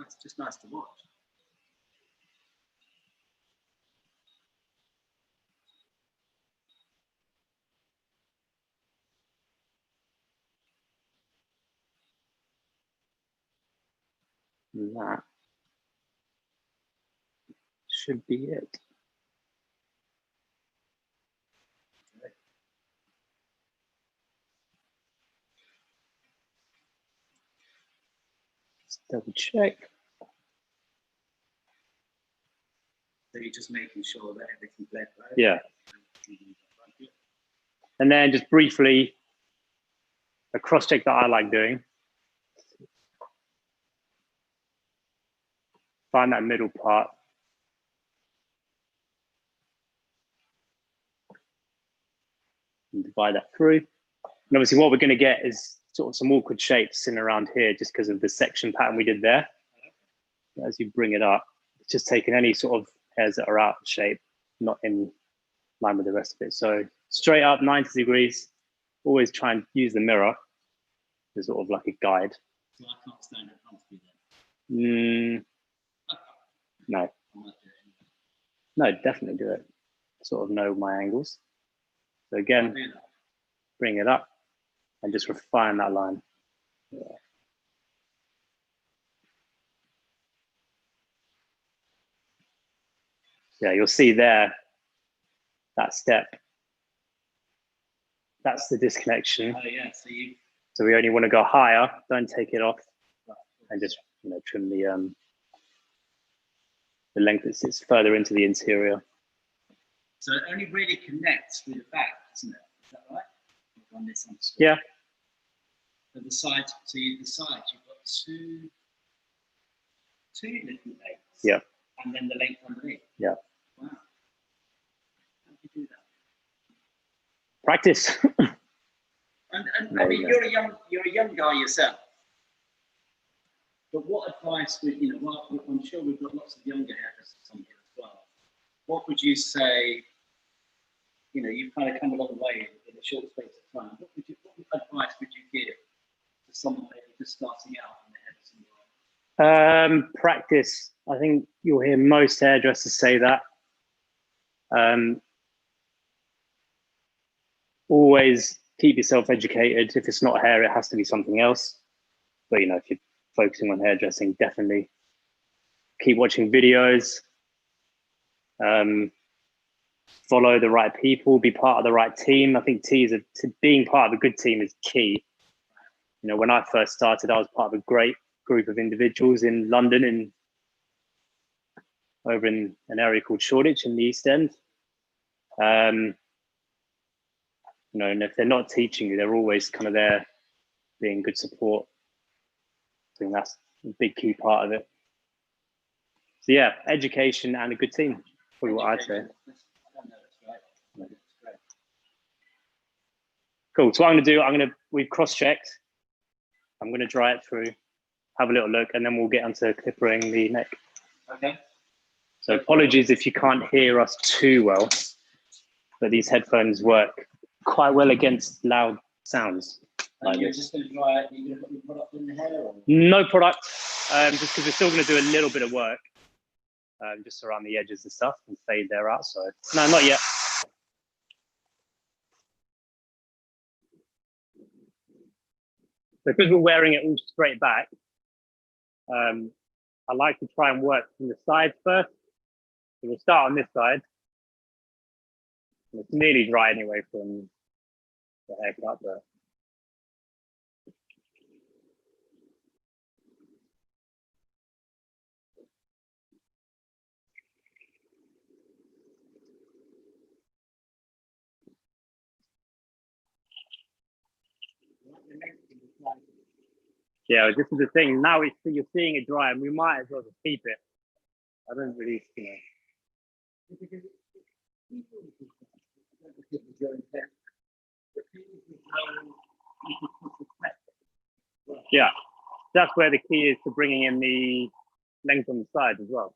It's just nice to watch. And that should be it. Let's double check. So you're just making sure that everything's bled right? Yeah. And then just briefly, a cross check that I like doing. Find that middle part. And divide that through. And obviously what we're going to get is sort of some awkward shapes in around here just because of the section pattern we did there. As you bring it up, it's just taking any sort of hairs that are out of shape, not in line with the rest of it. So straight up 90 degrees, always try and use the mirror as sort of like a guide. So I can't stand in front of you then? No. No, definitely do it. Sort of know my angles. So again, bring it up and just refine that line. Yeah. Yeah, you'll see there, that step. That's the disconnection. Oh yeah, so we only want to go higher, don't take it off, and just trim the length that sits further into the interior. So it only really connects with the back, isn't it? Is that right? On this yeah. So the side, so the sides, you've got two little legs. Yeah. And then the length underneath. Yeah. Wow. How do you do that? Practice. And I mean, you're a young guy yourself. But what advice would, you know, well, I'm sure we've got lots of younger hairdressers on here as well. What would you say, you know, you've kind of come a long way in a short space of time. What advice would you give to someone maybe just starting out in the hairdressing world? Practice. I think you'll hear most hairdressers say that. Always keep yourself educated. If it's not hair, it has to be something else. But, you know, if you're focusing on hairdressing, definitely keep watching videos. Follow the right people, be part of the right team. I think being part of a good team is key. You know, when I first started, I was part of a great group of individuals in London, over in an area called Shoreditch in the East End. You know, and if they're not teaching you, they're always kind of there being good support. I think that's a big key part of it. So yeah, education and a good team, probably what I'd say. Cool. So what I'm going to do, we've cross-checked. I'm going to dry it through, have a little look, and then we'll get onto clippering the neck. Okay. So apologies if you can't hear us too well, but these headphones work quite well against loud sounds. And you're just going to dry it, you're going to put the product in the hair? Or? No product, just because we're still going to do a little bit of work, just around the edges and stuff, and fade there out. So no, not yet. Because we're wearing it all straight back, I like to try and work from the sides first. So we'll start on this side. It's nearly dry anyway from the haircut, but yeah, this is the thing. Now you're seeing it dry, and we might as well just keep it. I don't really, you know. Yeah, that's where the key is to bringing in the length on the side as well.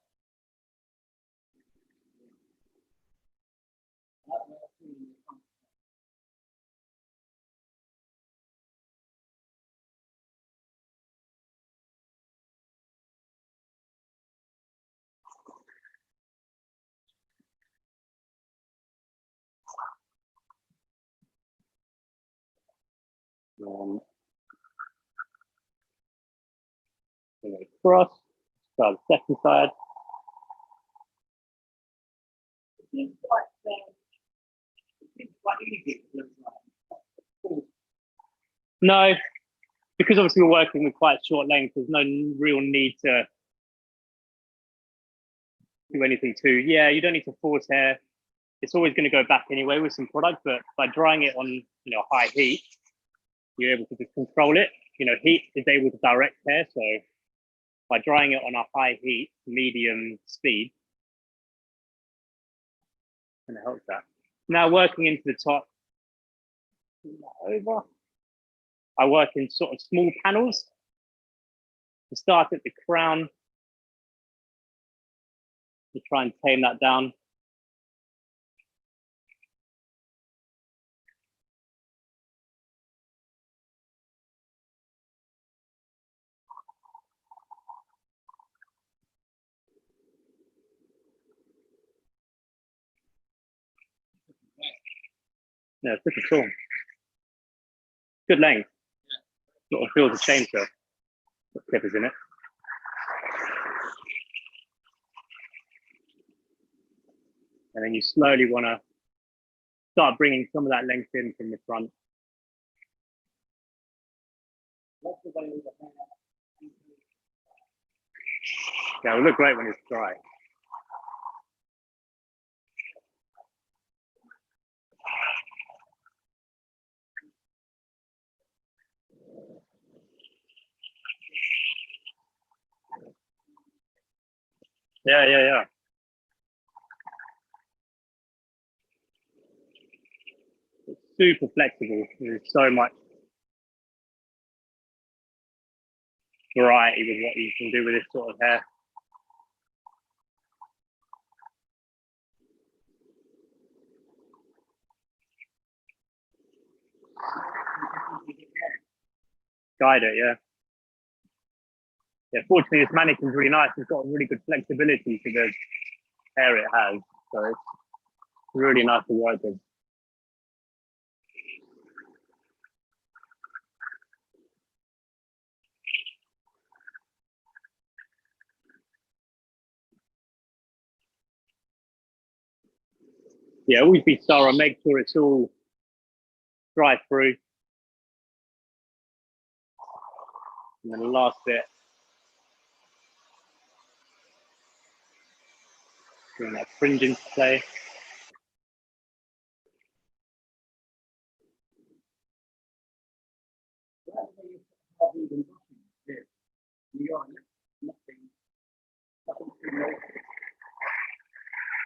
Cross, start the second side. No, because obviously we're working with quite short length, there's no real need to do anything too. Yeah, you don't need to force hair. It's always going to go back anyway with some product, but by drying it on, you know, high heat, you're able to just control it. You know, heat is able to direct hair, so by drying it on a high heat, medium speed, and it helps that. Now working into the top, over. I work in sort of small panels. To start at the crown, to try and tame that down. Yeah, it's super cool. Good length. Sort of feels the chainsaw. The clippers in it. And then you slowly want to start bringing some of that length in from the front. Yeah, it will look great when it's dry. Yeah. It's super flexible. There's so much variety with what you can do with this sort of hair. Guide it, yeah. Yeah, fortunately, this mannequin's really nice. It's got really good flexibility to the hair it has. So it's really nice to work with. Yeah, always be thorough. Make sure it's all dry through. And then the last bit, bring that fringe into play.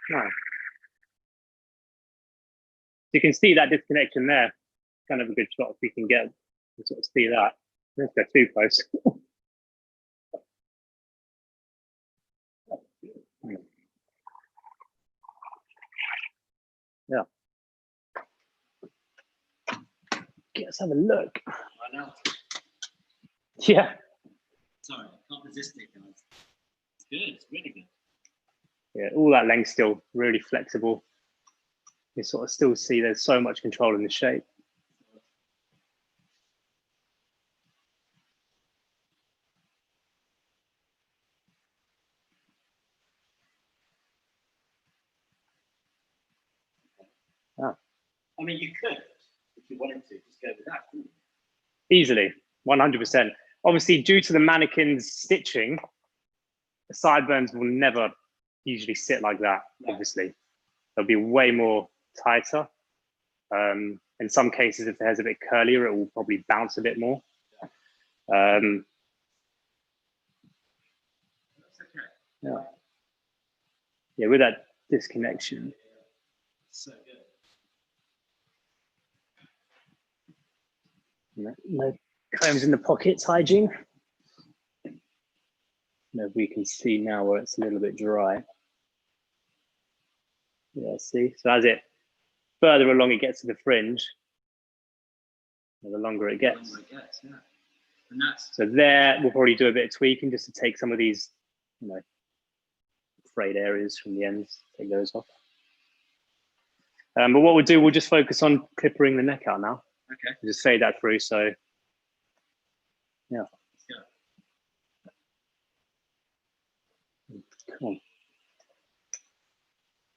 No. You can see that disconnection there. Kind of a good shot if you can get to sort of see that. Let's go too close. Yeah. Let's have a look. I know. Yeah. Sorry, I can't resist it, guys. It's good. It's really good. Yeah, all that length still really flexible. You sort of still see there's so much control in the shape. Yeah. I mean, you could, if you wanted to, just go with that, couldn't you? Easily, 100%. Obviously, due to the mannequin's stitching, the sideburns will never usually sit like that, obviously. They'll be way more tighter. In some cases, if the hair's a bit curlier, it will probably bounce a bit more. That's okay. Yeah. Yeah, with that disconnection. So good. No combs in the pockets, hygiene. No, we can see now where it's a little bit dry. Yeah, see? So as it further along it gets to the fringe, the longer it gets. The longer it gets, yeah. And that's so there, we'll probably do a bit of tweaking just to take some of these, frayed areas from the ends, take those off. But what we'll do, we'll just focus on clippering the neck out now. okay. We'll just fade that through, so yeah. Let's go. Cool.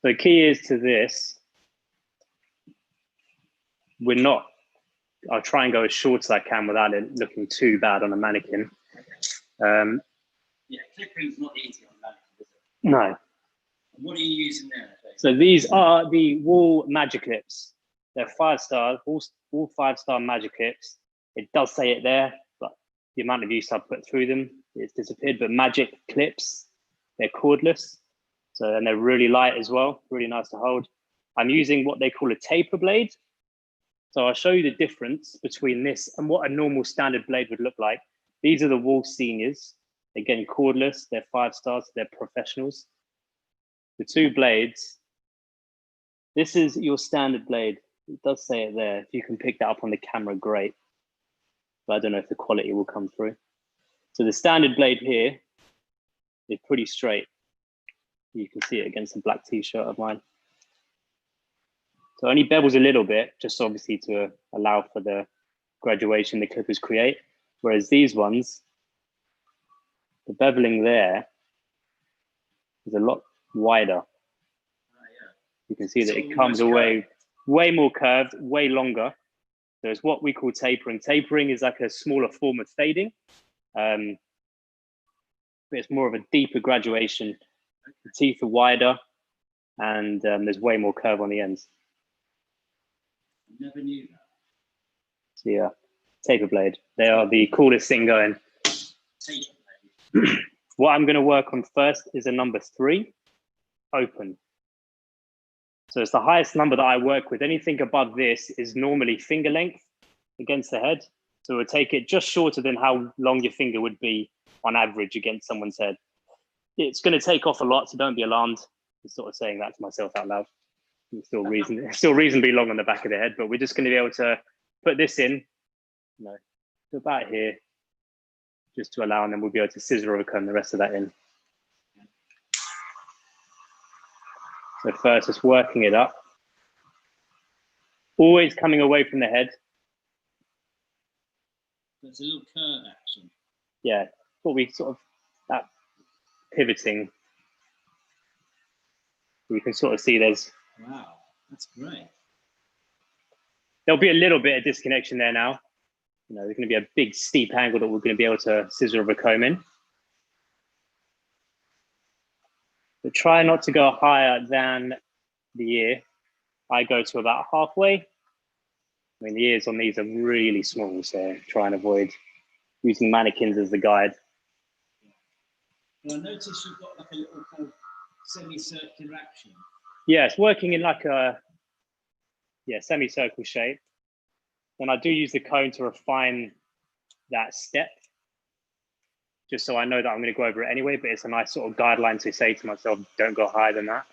So the key is to this, I'll try and go as short as I can without it looking too bad on a mannequin. Yeah, clippering's not easy on a mannequin, is it? No. What are you using there? So these are the wool magic clips. They're 5 stars, all 5-star magic clips. It does say it there, but the amount of use I've put through them, it's disappeared. But magic clips, they're cordless. So, and they're really light as well, really nice to hold. I'm using what they call a taper blade. So I'll show you the difference between this and what a normal standard blade would look like. These are the wool seniors. Again, cordless, they're 5 stars, they're professionals. The 2 blades, this is your standard blade. It does say it there. If you can pick that up on the camera, great. But I don't know if the quality will come through. So the standard blade here is pretty straight. You can see it against the black t-shirt of mine. So it only bevels a little bit, just obviously to allow for the graduation the clippers create. Whereas these ones, the beveling there is a lot wider. You can see that it comes away way more curved, way longer. There's what we call tapering. Tapering is like a smaller form of fading. But it's more of a deeper graduation. The teeth are wider and there's way more curve on the ends. Never knew that. So yeah, taper blade. They are the coolest thing going. Taper blade. What I'm going to work on first is a number 3, open. So it's the highest number that I work with. Anything above this is normally finger length against the head. So we'll take it just shorter than how long your finger would be on average against someone's head. It's going to take off a lot, so don't be alarmed. I'm sort of saying that to myself out loud. It's still reasonably long on the back of the head, but we're just going to be able to put this in, to about here, just to allow, and then we'll be able to scissor or comb the rest of that in. So first, just working it up. Always coming away from the head. There's a little curve action. Yeah, what we sort of, that pivoting. You can sort of see there's... Wow, that's great. There'll be a little bit of disconnection there now. There's going to be a big steep angle that we're going to be able to scissor or comb in. But try not to go higher than the ear. I go to about halfway. I mean, the ears on these are really small, so try and avoid using mannequins as the guide. Well, I noticed you've got like a little kind of semicircular action. Yeah, it's working in like a semicircle shape. Then I do use the cone to refine that step, just so I know that I'm going to go over it anyway, but it's a nice sort of guideline to say to myself, don't go higher than that.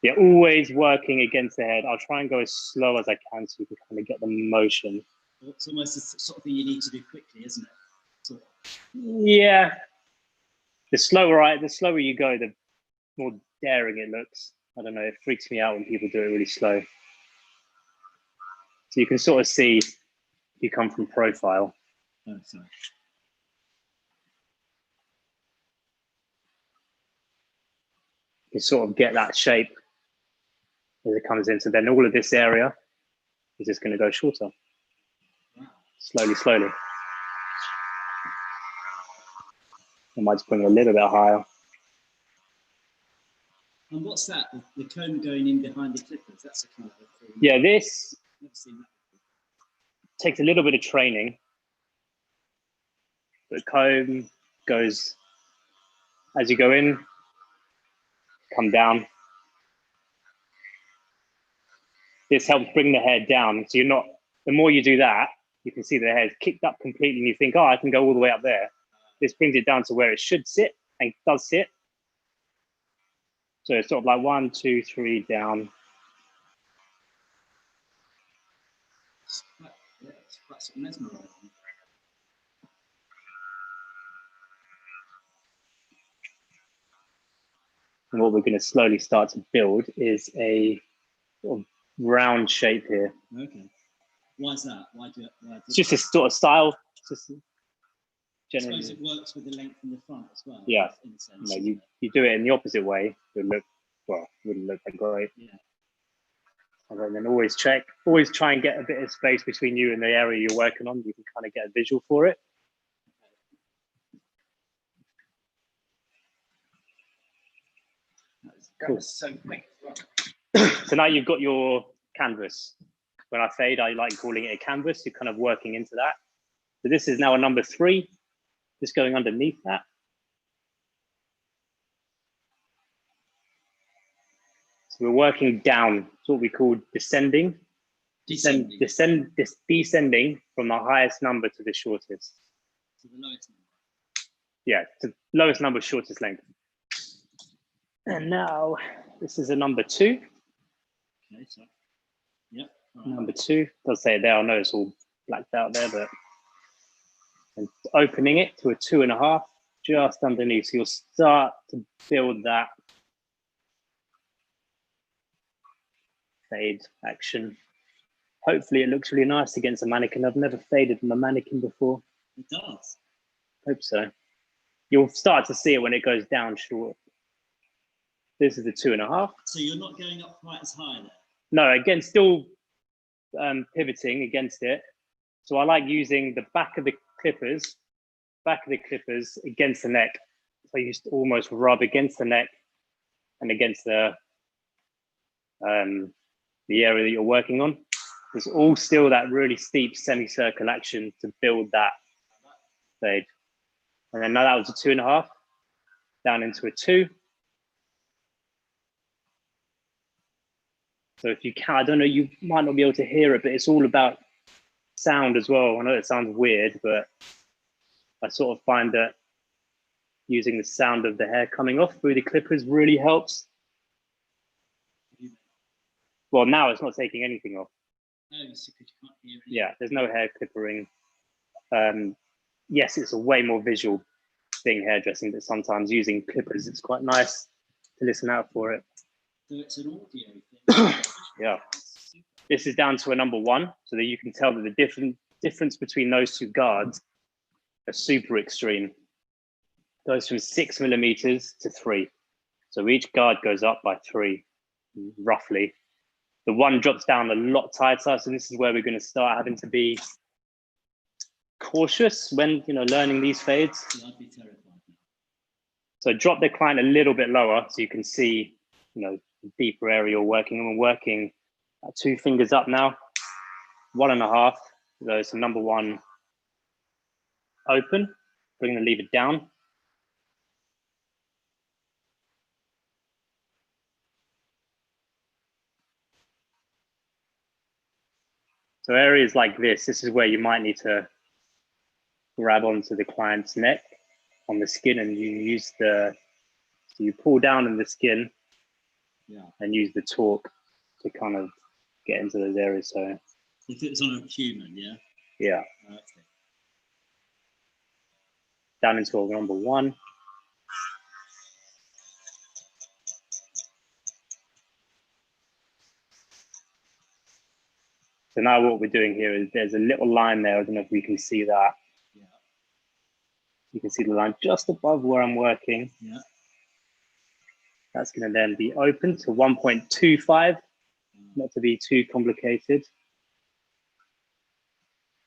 Yeah, always working against the head. I'll try and go as slow as I can so you can kind of get the motion. It's almost the sort of thing you need to do quickly, isn't it? Sort of. Yeah. The slower you go, the more daring it looks. I don't know, it freaks me out when people do it really slow. So you can sort of see if you come from profile. Oh, sorry. You sort of get that shape as it comes in. So then all of this area is just going to go shorter. Wow. Slowly, slowly. I might just bring it a little bit higher. And what's that? The comb going in behind the clippers? That's a kind of a thing. Yeah, this Never seen that before. takes a little bit of training. The comb goes as you go in, come down. This helps bring the hair down. So the more you do that, you can see the hair's kicked up completely and you think, oh, I can go all the way up there. This brings it down to where it should sit and does sit. So it's sort of like 1, 2, 3 down. It's quite sort of mesmerising. And what we're going to slowly start to build is a sort of round shape here. Okay. Why is that? It's just a sort of style. Just generally. I suppose it works with the length in the front as well. Yeah. In a sense, you do it in the opposite way, it wouldn't look that great. Yeah. And then always try and get a bit of space between you and the area you're working on. You can kind of get a visual for it. That was so quick. So now you've got your canvas. When I fade, I like calling it a canvas. You're kind of working into that. So this is now a number 3, just going underneath that. So we're working down. It's what we call descending. Descending from the highest number to the shortest. To the lowest number. Yeah, to lowest number, shortest length. And now this is a number 2. Okay, so yeah. Right. Number 2 does say it there. I know it's all blacked out there, but and opening it to a 2.5 just underneath. So you'll start to build that fade action. Hopefully it looks really nice against a mannequin. I've never faded from a mannequin before. It does. Hope so. You'll start to see it when it goes down short. This is the 2.5. So you're not going up quite as high there? No, again, still pivoting against it. So I like using the back of the clippers against the neck. So you just almost rub against the neck and against the area that you're working on. There's all still that really steep semicircle action to build that fade. And then now that was a 2.5, down into a 2. So if you can, I don't know, you might not be able to hear it, but it's all about sound as well. I know it sounds weird, but I sort of find that using the sound of the hair coming off through the clippers really helps. Well, now it's not taking anything off. Oh, so you can't hear it. Yeah, there's no hair clippering. Yes, it's a way more visual thing, hairdressing, but sometimes using clippers, it's quite nice to listen out for it. So it's an audio thing. Yeah. This is down to a number 1, so that you can tell that the difference between those two guards are super extreme. Goes from 6 millimeters to 3. So each guard goes up by 3, roughly. The one drops down a lot tighter, so this is where we're going to start having to be cautious when learning these fades. Yeah, I'd be terrified now. So drop the client a little bit lower so you can see the deeper area you're working. And we're working 2 fingers up now, 1.5. So it's a number 1 open. Bring the lever down. So areas like this is where you might need to grab onto the client's neck on the skin, and you use so you pull down in the skin, and use the torque to kind of get into those areas. So if it was on a human, yeah? Yeah. Okay. Down into a number 1. So now what we're doing here is there's a little line there. I don't know if we can see that. Yeah. You can see the line just above where I'm working. Yeah. That's going to then be open to 1.25, not to be too complicated.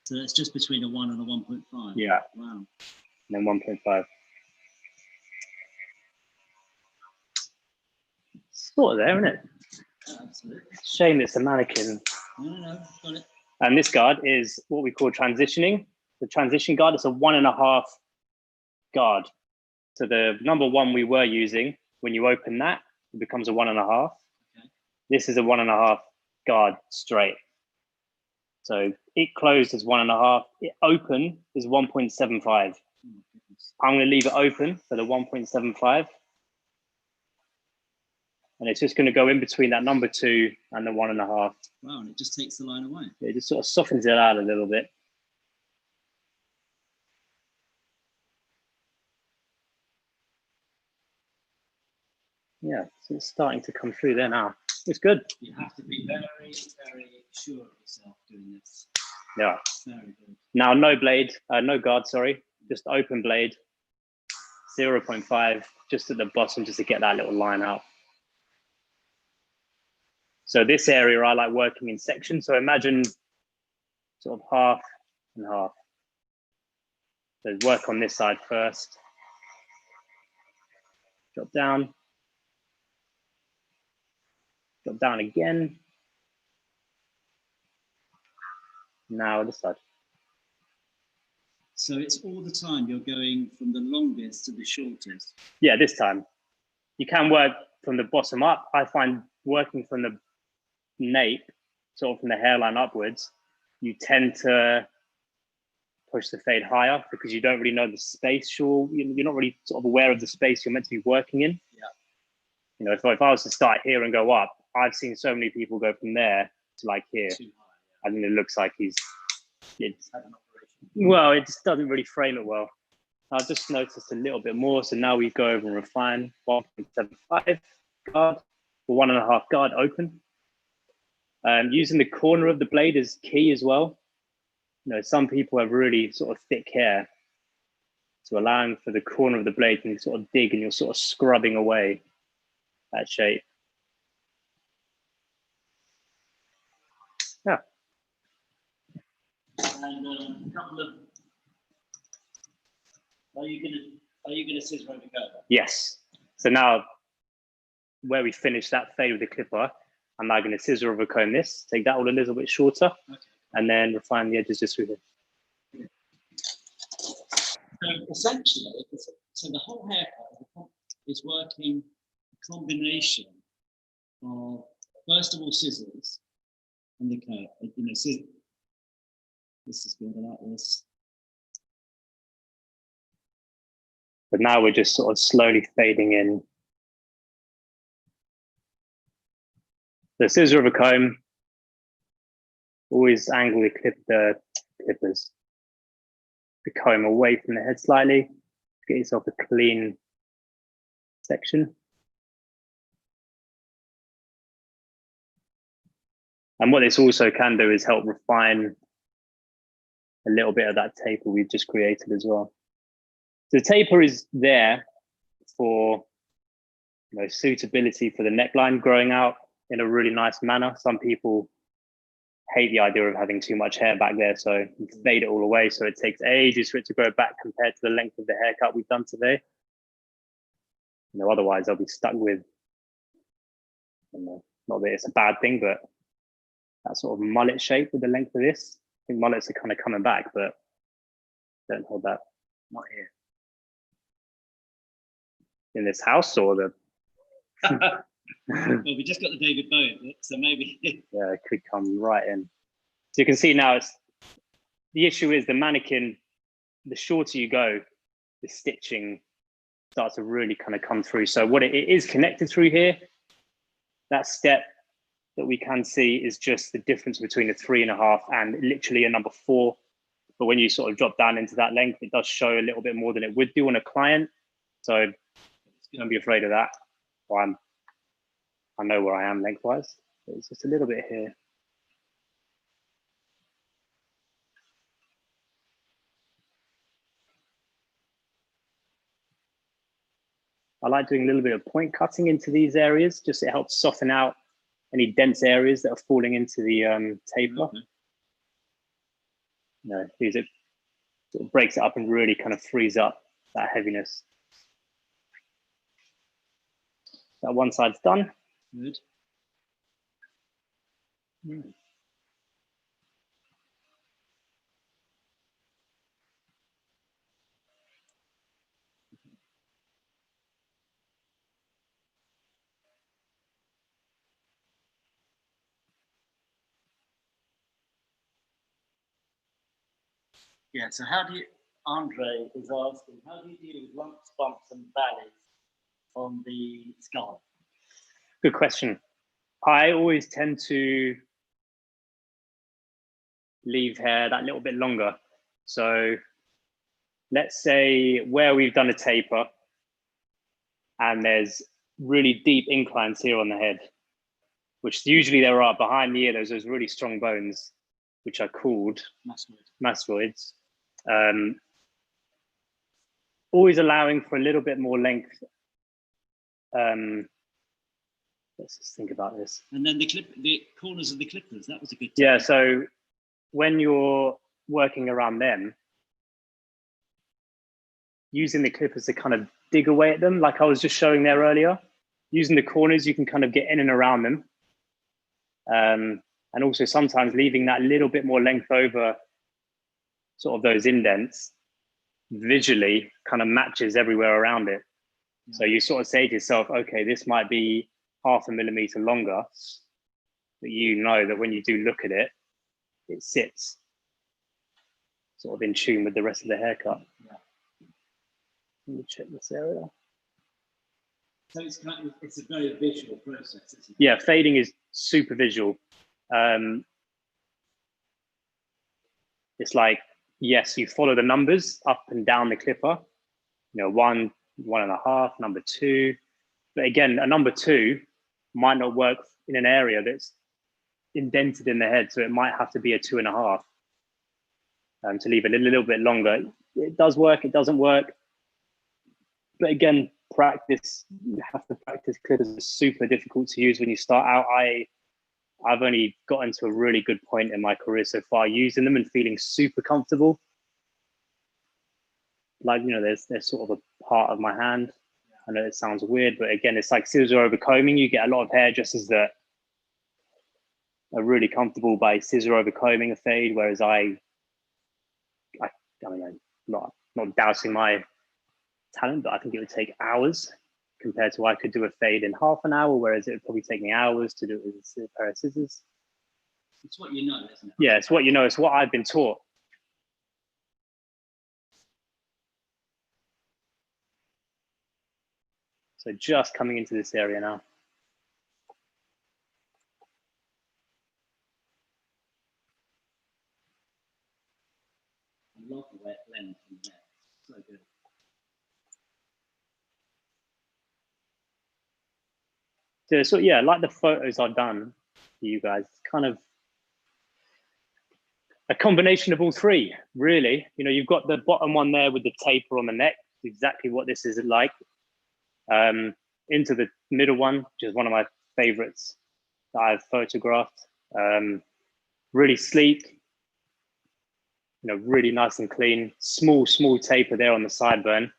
So that's just between a 1 and a 1.5? Yeah. Wow. And then 1.5. Sort of there, isn't it? Absolutely. Shame it's a mannequin. No, got it. And this guard is what we call transitioning. The transition guard is a 1.5 guard. So the number 1 we were using, when you open that, it becomes a 1.5. Okay. This is a 1.5 guard straight. So it closed as 1.5. It open is 1.75. Oh, I'm going to leave it open for the 1.75. And it's just going to go in between that number 2 and the 1.5. Wow, and it just takes the line away. It just sort of softens it out a little bit. Yeah, so it's starting to come through there now. It's good. You have to be very, very sure of yourself doing this. Yeah. Very good. Now, no blade, no guard, sorry, just open blade, 0.5, just at the bottom, just to get that little line out. So this area, I like working in sections. So imagine sort of half and half. So work on this side first. Drop down. Drop down again. Now this side. So it's all the time you're going from the longest to the shortest? Yeah, this time. You can work from the bottom up. I find working from the nape, sort of from the hairline upwards, you tend to push the fade higher because you don't really know the space. You're not really sort of aware of the space you're meant to be working in. Yeah. If I was to start here and go up, I've seen so many people go from there to like here. Too high, I think it looks like had an operation. Well, it just doesn't really frame it well. I've just noticed a little bit more. So now we go over and refine 1.75 guard or 1.5 guard open. Using the corner of the blade is key as well. Some people have really sort of thick hair. So allowing for the corner of the blade, you can sort of dig and you're sort of scrubbing away that shape. Yeah. And a couple of, are you gonna scissor over go? Yes. So now where we finish that fade with the clipper, I'm now going to scissor over comb this, take that all a little bit shorter, Okay. and then refine the edges just through here. essentially, so the whole haircut is working a combination of, first of all, scissors and the curve. You know, scissors. This is good. I like this. But now we're just sort of slowly fading in. The scissor of a comb. Always angle the comb away from the head slightly. Get yourself a clean section. And what this also can do is help refine a little bit of that taper we've just created as well. The taper is there for, you know, suitability for the neckline growing out in a really nice manner. Some people hate the idea of having too much hair back there, so you fade it all away, so it takes ages for it to grow back compared to the length of the haircut we've done today. You know, otherwise I'll be stuck with, you know, not that it's a bad thing, but that sort of mullet shape with the length of this. I think mullets are kind of coming back, but don't hold that. Not here. In this house or the Well, we just got the David Bowie bit, so maybe. Yeah, it could come right in. So you can see now, it's the issue is the mannequin, the shorter you go, the stitching starts to really kind of come through. So what it is connected through here, that step that we can see is just the difference between a 3.5 and literally a number 4. But when you sort of drop down into that length, it does show a little bit more than it would do on a client. So don't be afraid of that. Well, I know where I am lengthwise. It's just a little bit here. I like doing a little bit of point cutting into these areas, just it helps soften out any dense areas that are falling into the taper. Okay. No, these it sort of breaks it up and really kind of frees up that heaviness. That one side's done. Good. Yeah, so how do you, Andre is asking, how do you deal with lumps, bumps and valleys on the skull? Good question. I always tend to leave hair that little bit longer. So let's say where we've done a taper and there's really deep inclines here on the head, which usually there are behind the ear, there's those really strong bones, which are called mastoids. Always allowing for a little bit more length. Let's just think about this. And then the corners of the clippers, that was a good tip. Yeah, so when you're working around them, using the clippers to kind of dig away at them, like I was just showing there earlier, using the corners, you can kind of get in and around them. And also sometimes leaving that little bit more length over sort of those indents visually kind of matches everywhere around it. Yeah. So you sort of say to yourself, okay, this might be 0.5 millimeter longer, but you know that when you do look at it, it sits sort of in tune with the rest of the haircut. Yeah. Let me check this area. So it's a very visual process, isn't it? Yeah, fading is super visual. It's like, yes, you follow the numbers up and down the clipper, you know, 1, 1.5, number 2. But again, a number 2 might not work in an area that's indented in the head. So it might have to be a 2.5 to leave it a little bit longer. It does work, it doesn't work. But again, practice, you have to practice. Clippers are super difficult to use when you start out. I've only gotten to a really good point in my career so far using them and feeling super comfortable. Like, you know, there's sort of a part of my hand. I know it sounds weird, but again, it's like scissor over combing. You get a lot of hairdressers that are really comfortable by scissor over combing a fade, whereas I don't know, not doubting my talent, but I think it would take hours compared to I could do a fade in half an hour, whereas it would probably take me hours to do it with a pair of scissors. It's what you know, isn't it? Yeah, it's what you know. It's what I've been taught. So just coming into this area now. I love the way it blends from there. So good. So yeah, like the photos I've done for you guys, it's kind of a combination of all three, really. You know, you've got the bottom one there with the taper on the neck, exactly what this is like. Into the middle one, which is one of my favorites that I've photographed. Really sleek, you know, really nice and clean. Small taper there on the sideburn.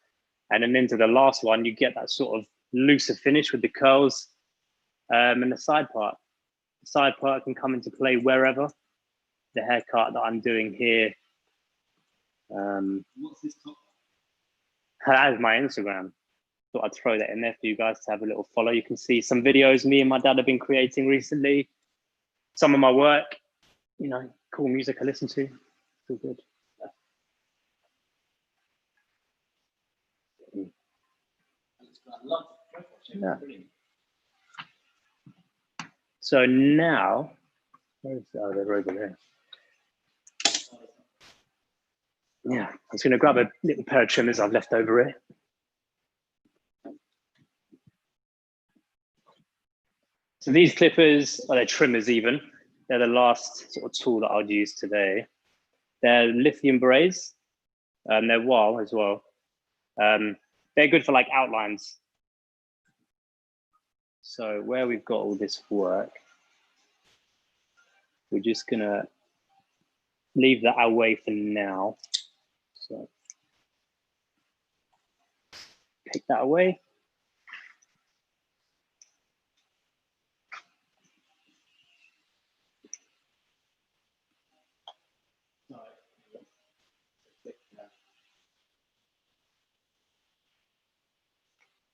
And then into the last one, you get that sort of looser finish with the curls and the side part. The side part can come into play wherever. The haircut that I'm doing here. What's this top? That is my Instagram. Thought I'd throw that in there for you guys to have a little follow. You can see some videos me and my dad have been creating recently. Some of my work, you know, cool music I listen to. Feel good. I love the profile shape. Yeah. Brilliant. So now, where's the other over there? Yeah, I'm just going to grab a little pair of trimmers I've left over here. So these clippers, or they're trimmers even, they're the last sort of tool that I'll use today. They're lithium berets, they're WAL as well. They're good for like outlines. So where we've got all this work, we're just gonna leave that away for now. So take that away.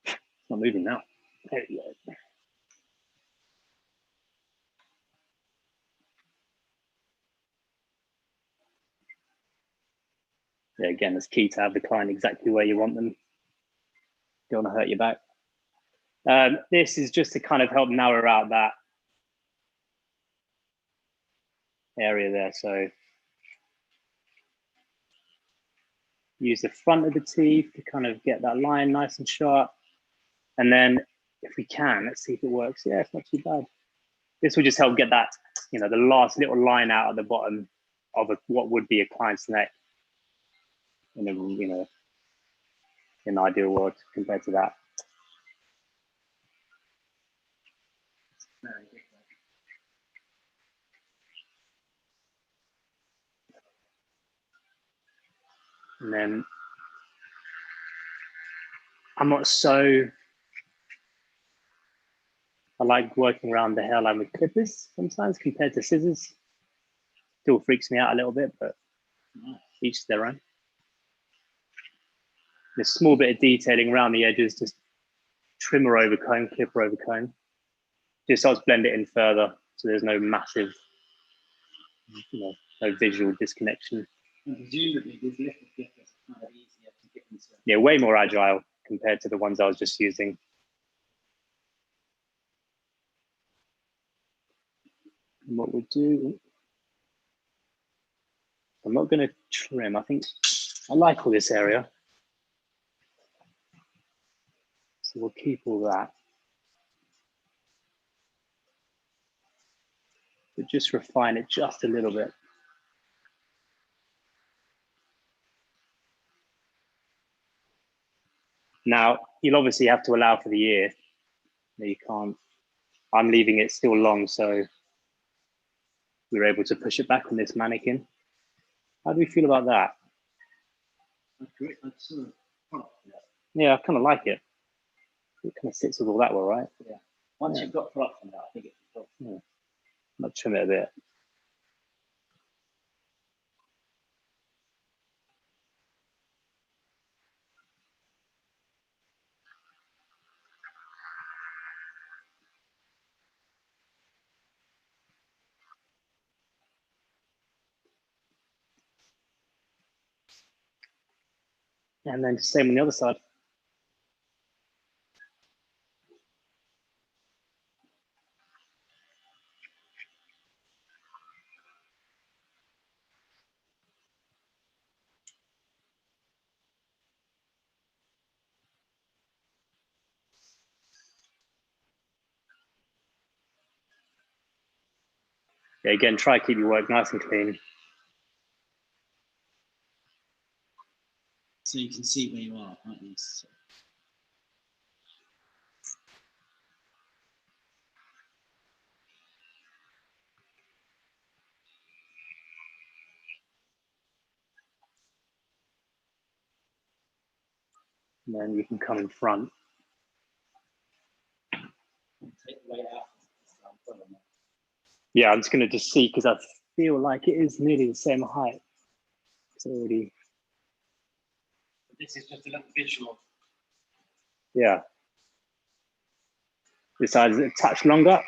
It's not moving now. There we go. Yeah, again, it's key to have the client exactly where you want them. Don't want to hurt your back. This is just to kind of help narrow out that area there. So use the front of the teeth to kind of get that line nice and sharp. And then if we can, let's see if it works. Yeah, it's not too bad. This will just help get that, you know, the last little line out at the bottom of what would be a client's neck in a, you know, in an ideal world compared to that. And then I'm not so, I like working around the hairline with clippers sometimes compared to scissors. Still freaks me out a little bit, but each their own. A small bit of detailing around the edges, just trimmer over comb, clipper over comb. Just helps blend it in further, so there's no massive, you know, no visual disconnection. And presumably these little clippers are kind of easier to get into. Yeah, way more agile compared to the ones I was just using. And what we'll do, I'm not going to trim. I think I like all this area. So we'll keep all that. But just refine it just a little bit. Now, you'll obviously have to allow for the ear. You can't, I'm leaving it still long, so we're able to push it back on this mannequin. How do we feel about that? Yeah, I kind of like it. It kind of sits with all that well, right? Yeah. Once you've got product from that, I think it's cool. Yeah. I'll trim it a bit. And then same on the other side. Yeah, again, try to keep your work nice and clean. So you can see where you are, can't you? So. And then you can come in front. Take the weight out. Yeah, I'm just going to just see because I feel like it is nearly the same height. It's already. This is just a little visual. Yeah. This side is a touch longer.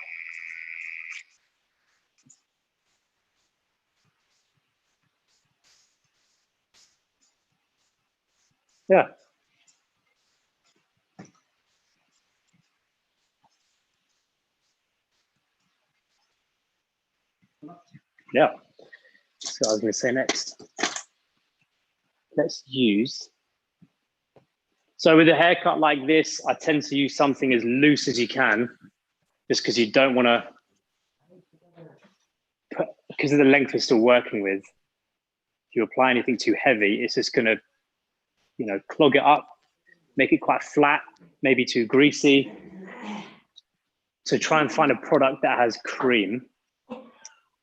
Yeah. Yeah. So I was going to say next. Let's use. So with a haircut like this, I tend to use something as loose as you can, just because you don't want to, because of the length you're still working with. If you apply anything too heavy, it's just going to, you know, clog it up, make it quite flat, maybe too greasy. So try and find a product that has cream,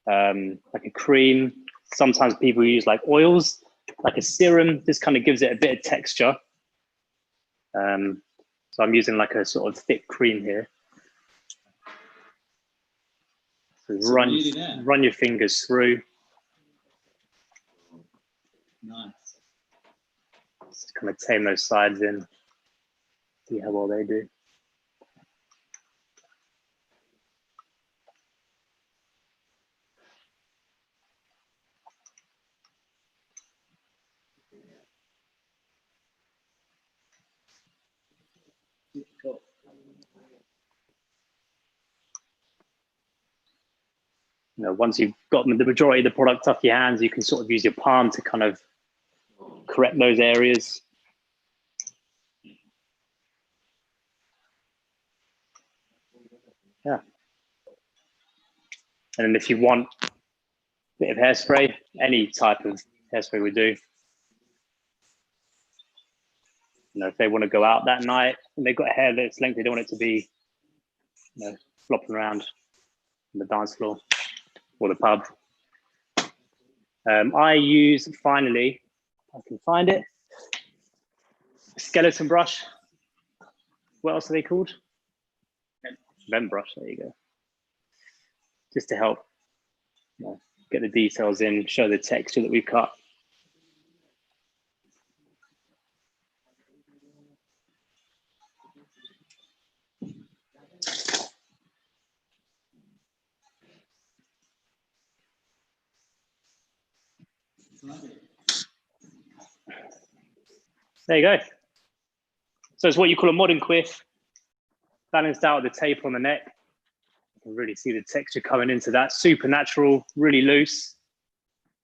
like a cream. Sometimes people use like oils, like a serum. This kind of gives it a bit of texture. So I'm using like a sort of thick cream here. So run your fingers through. Nice. Just kind of tame those sides in. See how well they do. Cool. You know, once you've got the majority of the product off your hands, you can sort of use your palm to kind of correct those areas. Yeah. And then if you want a bit of hairspray, any type of hairspray would do. You know, if they want to go out that night and they've got hair that's length, they don't want it to be, you know, flopping around on the dance floor or the pub. I use, finally, I can find it, a skeleton brush. What else are they called? Vent brush, there you go. Just to help, you know, get the details in, show the texture that we've cut. There you go. So it's what you call a modern quiff, balanced out with the tape on the neck. You can really see the texture coming into that. Super natural, really loose,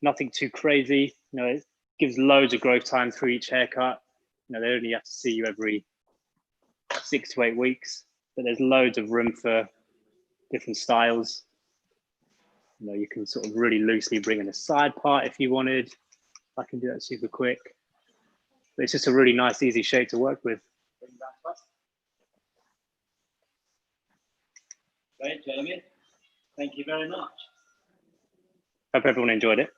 nothing too crazy. You know, it gives loads of growth time through each haircut. You know, they only have to see you every 6 to 8 weeks, but there's loads of room for different styles. You know, you can sort of really loosely bring in a side part if you wanted. I can do that super quick. But it's just a really nice, easy shape to work with. Great, Jamie. Thank you very much. Hope everyone enjoyed it.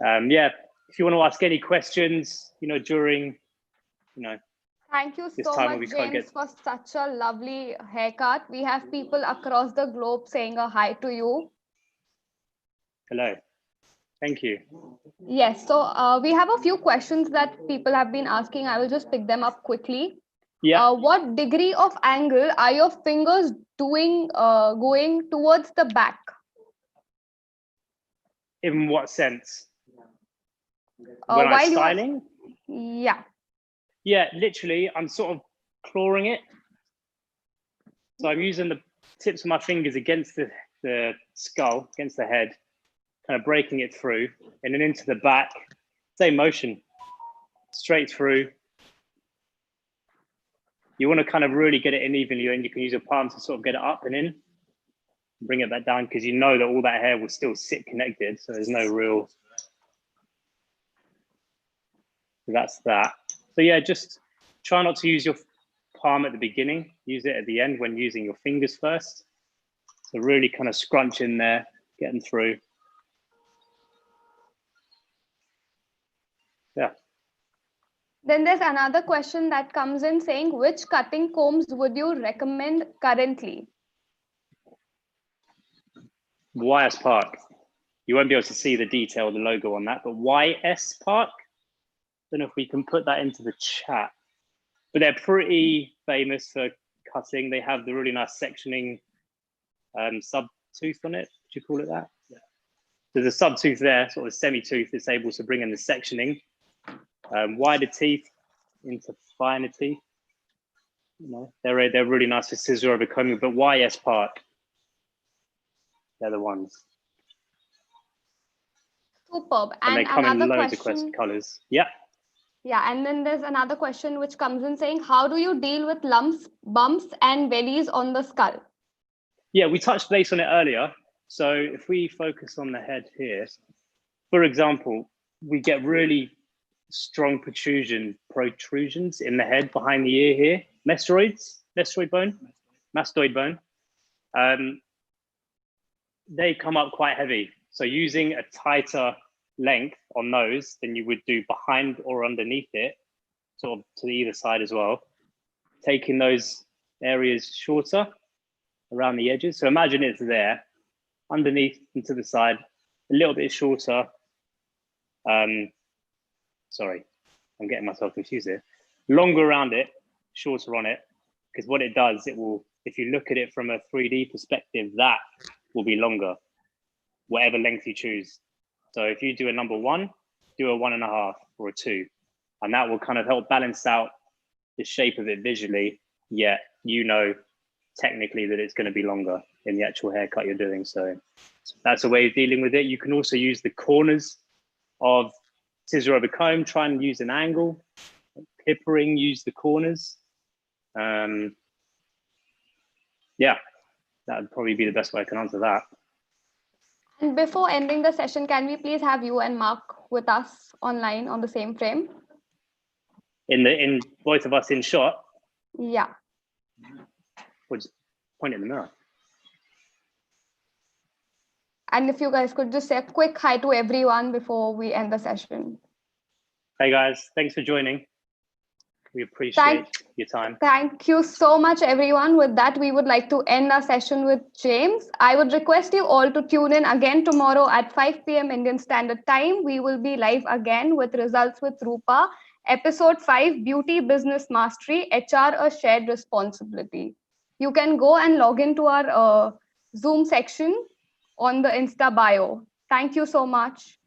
Yeah, if you want to ask any questions, you know, during, you know, Thank you this so time much, we can't James, get. for such a lovely haircut. We have people across the globe saying a hi to you. Hello. Thank you. Yes, so we have a few questions that people have been asking. I will just pick them up quickly. Yeah. What degree of angle are your fingers doing going towards the back? In what sense? When I'm While you are, styling? yeah. Yeah, literally, I'm sort of clawing it. So I'm using the tips of my fingers against the skull, against the head, kind of breaking it through, and then into the back. Same motion, straight through. You want to kind of really get it in evenly, and you can use your palm to sort of get it up and in, bring it back down, because you know that all that hair will still sit connected, so there's no real. So that's that. So yeah, just try not to use your palm at the beginning. Use it at the end when using your fingers first. So really kind of scrunch in there, get them through. Yeah. Then there's another question that comes in saying, which cutting combs would you recommend currently? YS Park. You won't be able to see the detail of the logo on that, but YS Park. Don't know if we can put that into the chat, but they're pretty famous for cutting. They have the really nice sectioning sub tooth on it. Would you call it that? Yeah. There's a sub tooth there, sort of semi-tooth that's able to bring in the sectioning. Wider teeth into finer teeth. You know, they're really nice for scissor over combing, but YS Park, they're the ones. Superb. And they come in loads of colors. Yeah. Yeah, and then there's another question which comes in saying, how do you deal with lumps, bumps, and bellies on the skull? Yeah, we touched base on it earlier. So if we focus on the head here, for example, we get really strong protrusions in the head behind the ear here. Mastoid bone. They come up quite heavy. So using a tighter length on those than you would do behind or underneath it, sort of to either side as well, taking those areas shorter around the edges. So imagine it's there, underneath and to the side, a little bit shorter. Sorry, I'm getting myself confused here. Longer around it, shorter on it, because what it does, it will, if you look at it from a 3D perspective, that will be longer, whatever length you choose. So if you do a number 1, do a 1.5 or a 2, and that will kind of help balance out the shape of it visually, yet you know technically that it's going to be longer in the actual haircut you're doing. So that's a way of dealing with it. You can also use the corners of scissor over comb, try and use an angle. Clippering, use the corners. Yeah, that would probably be the best way I can answer that. And before ending the session, can we please have you and Mark with us online on the same frame? In both of us in shot? Yeah. Or just point in the mirror. And if you guys could just say a quick hi to everyone before we end the session. Hey guys, thanks for joining. We appreciate your time. Thank you so much, everyone. With that, we would like to end our session with James. I would request you all to tune in again tomorrow at 5 p.m. Indian Standard Time. We will be live again with Results with Rupa, Episode 5, Beauty Business Mastery, HR, a Shared Responsibility. You can go and log into our Zoom section on the Insta bio. Thank you so much.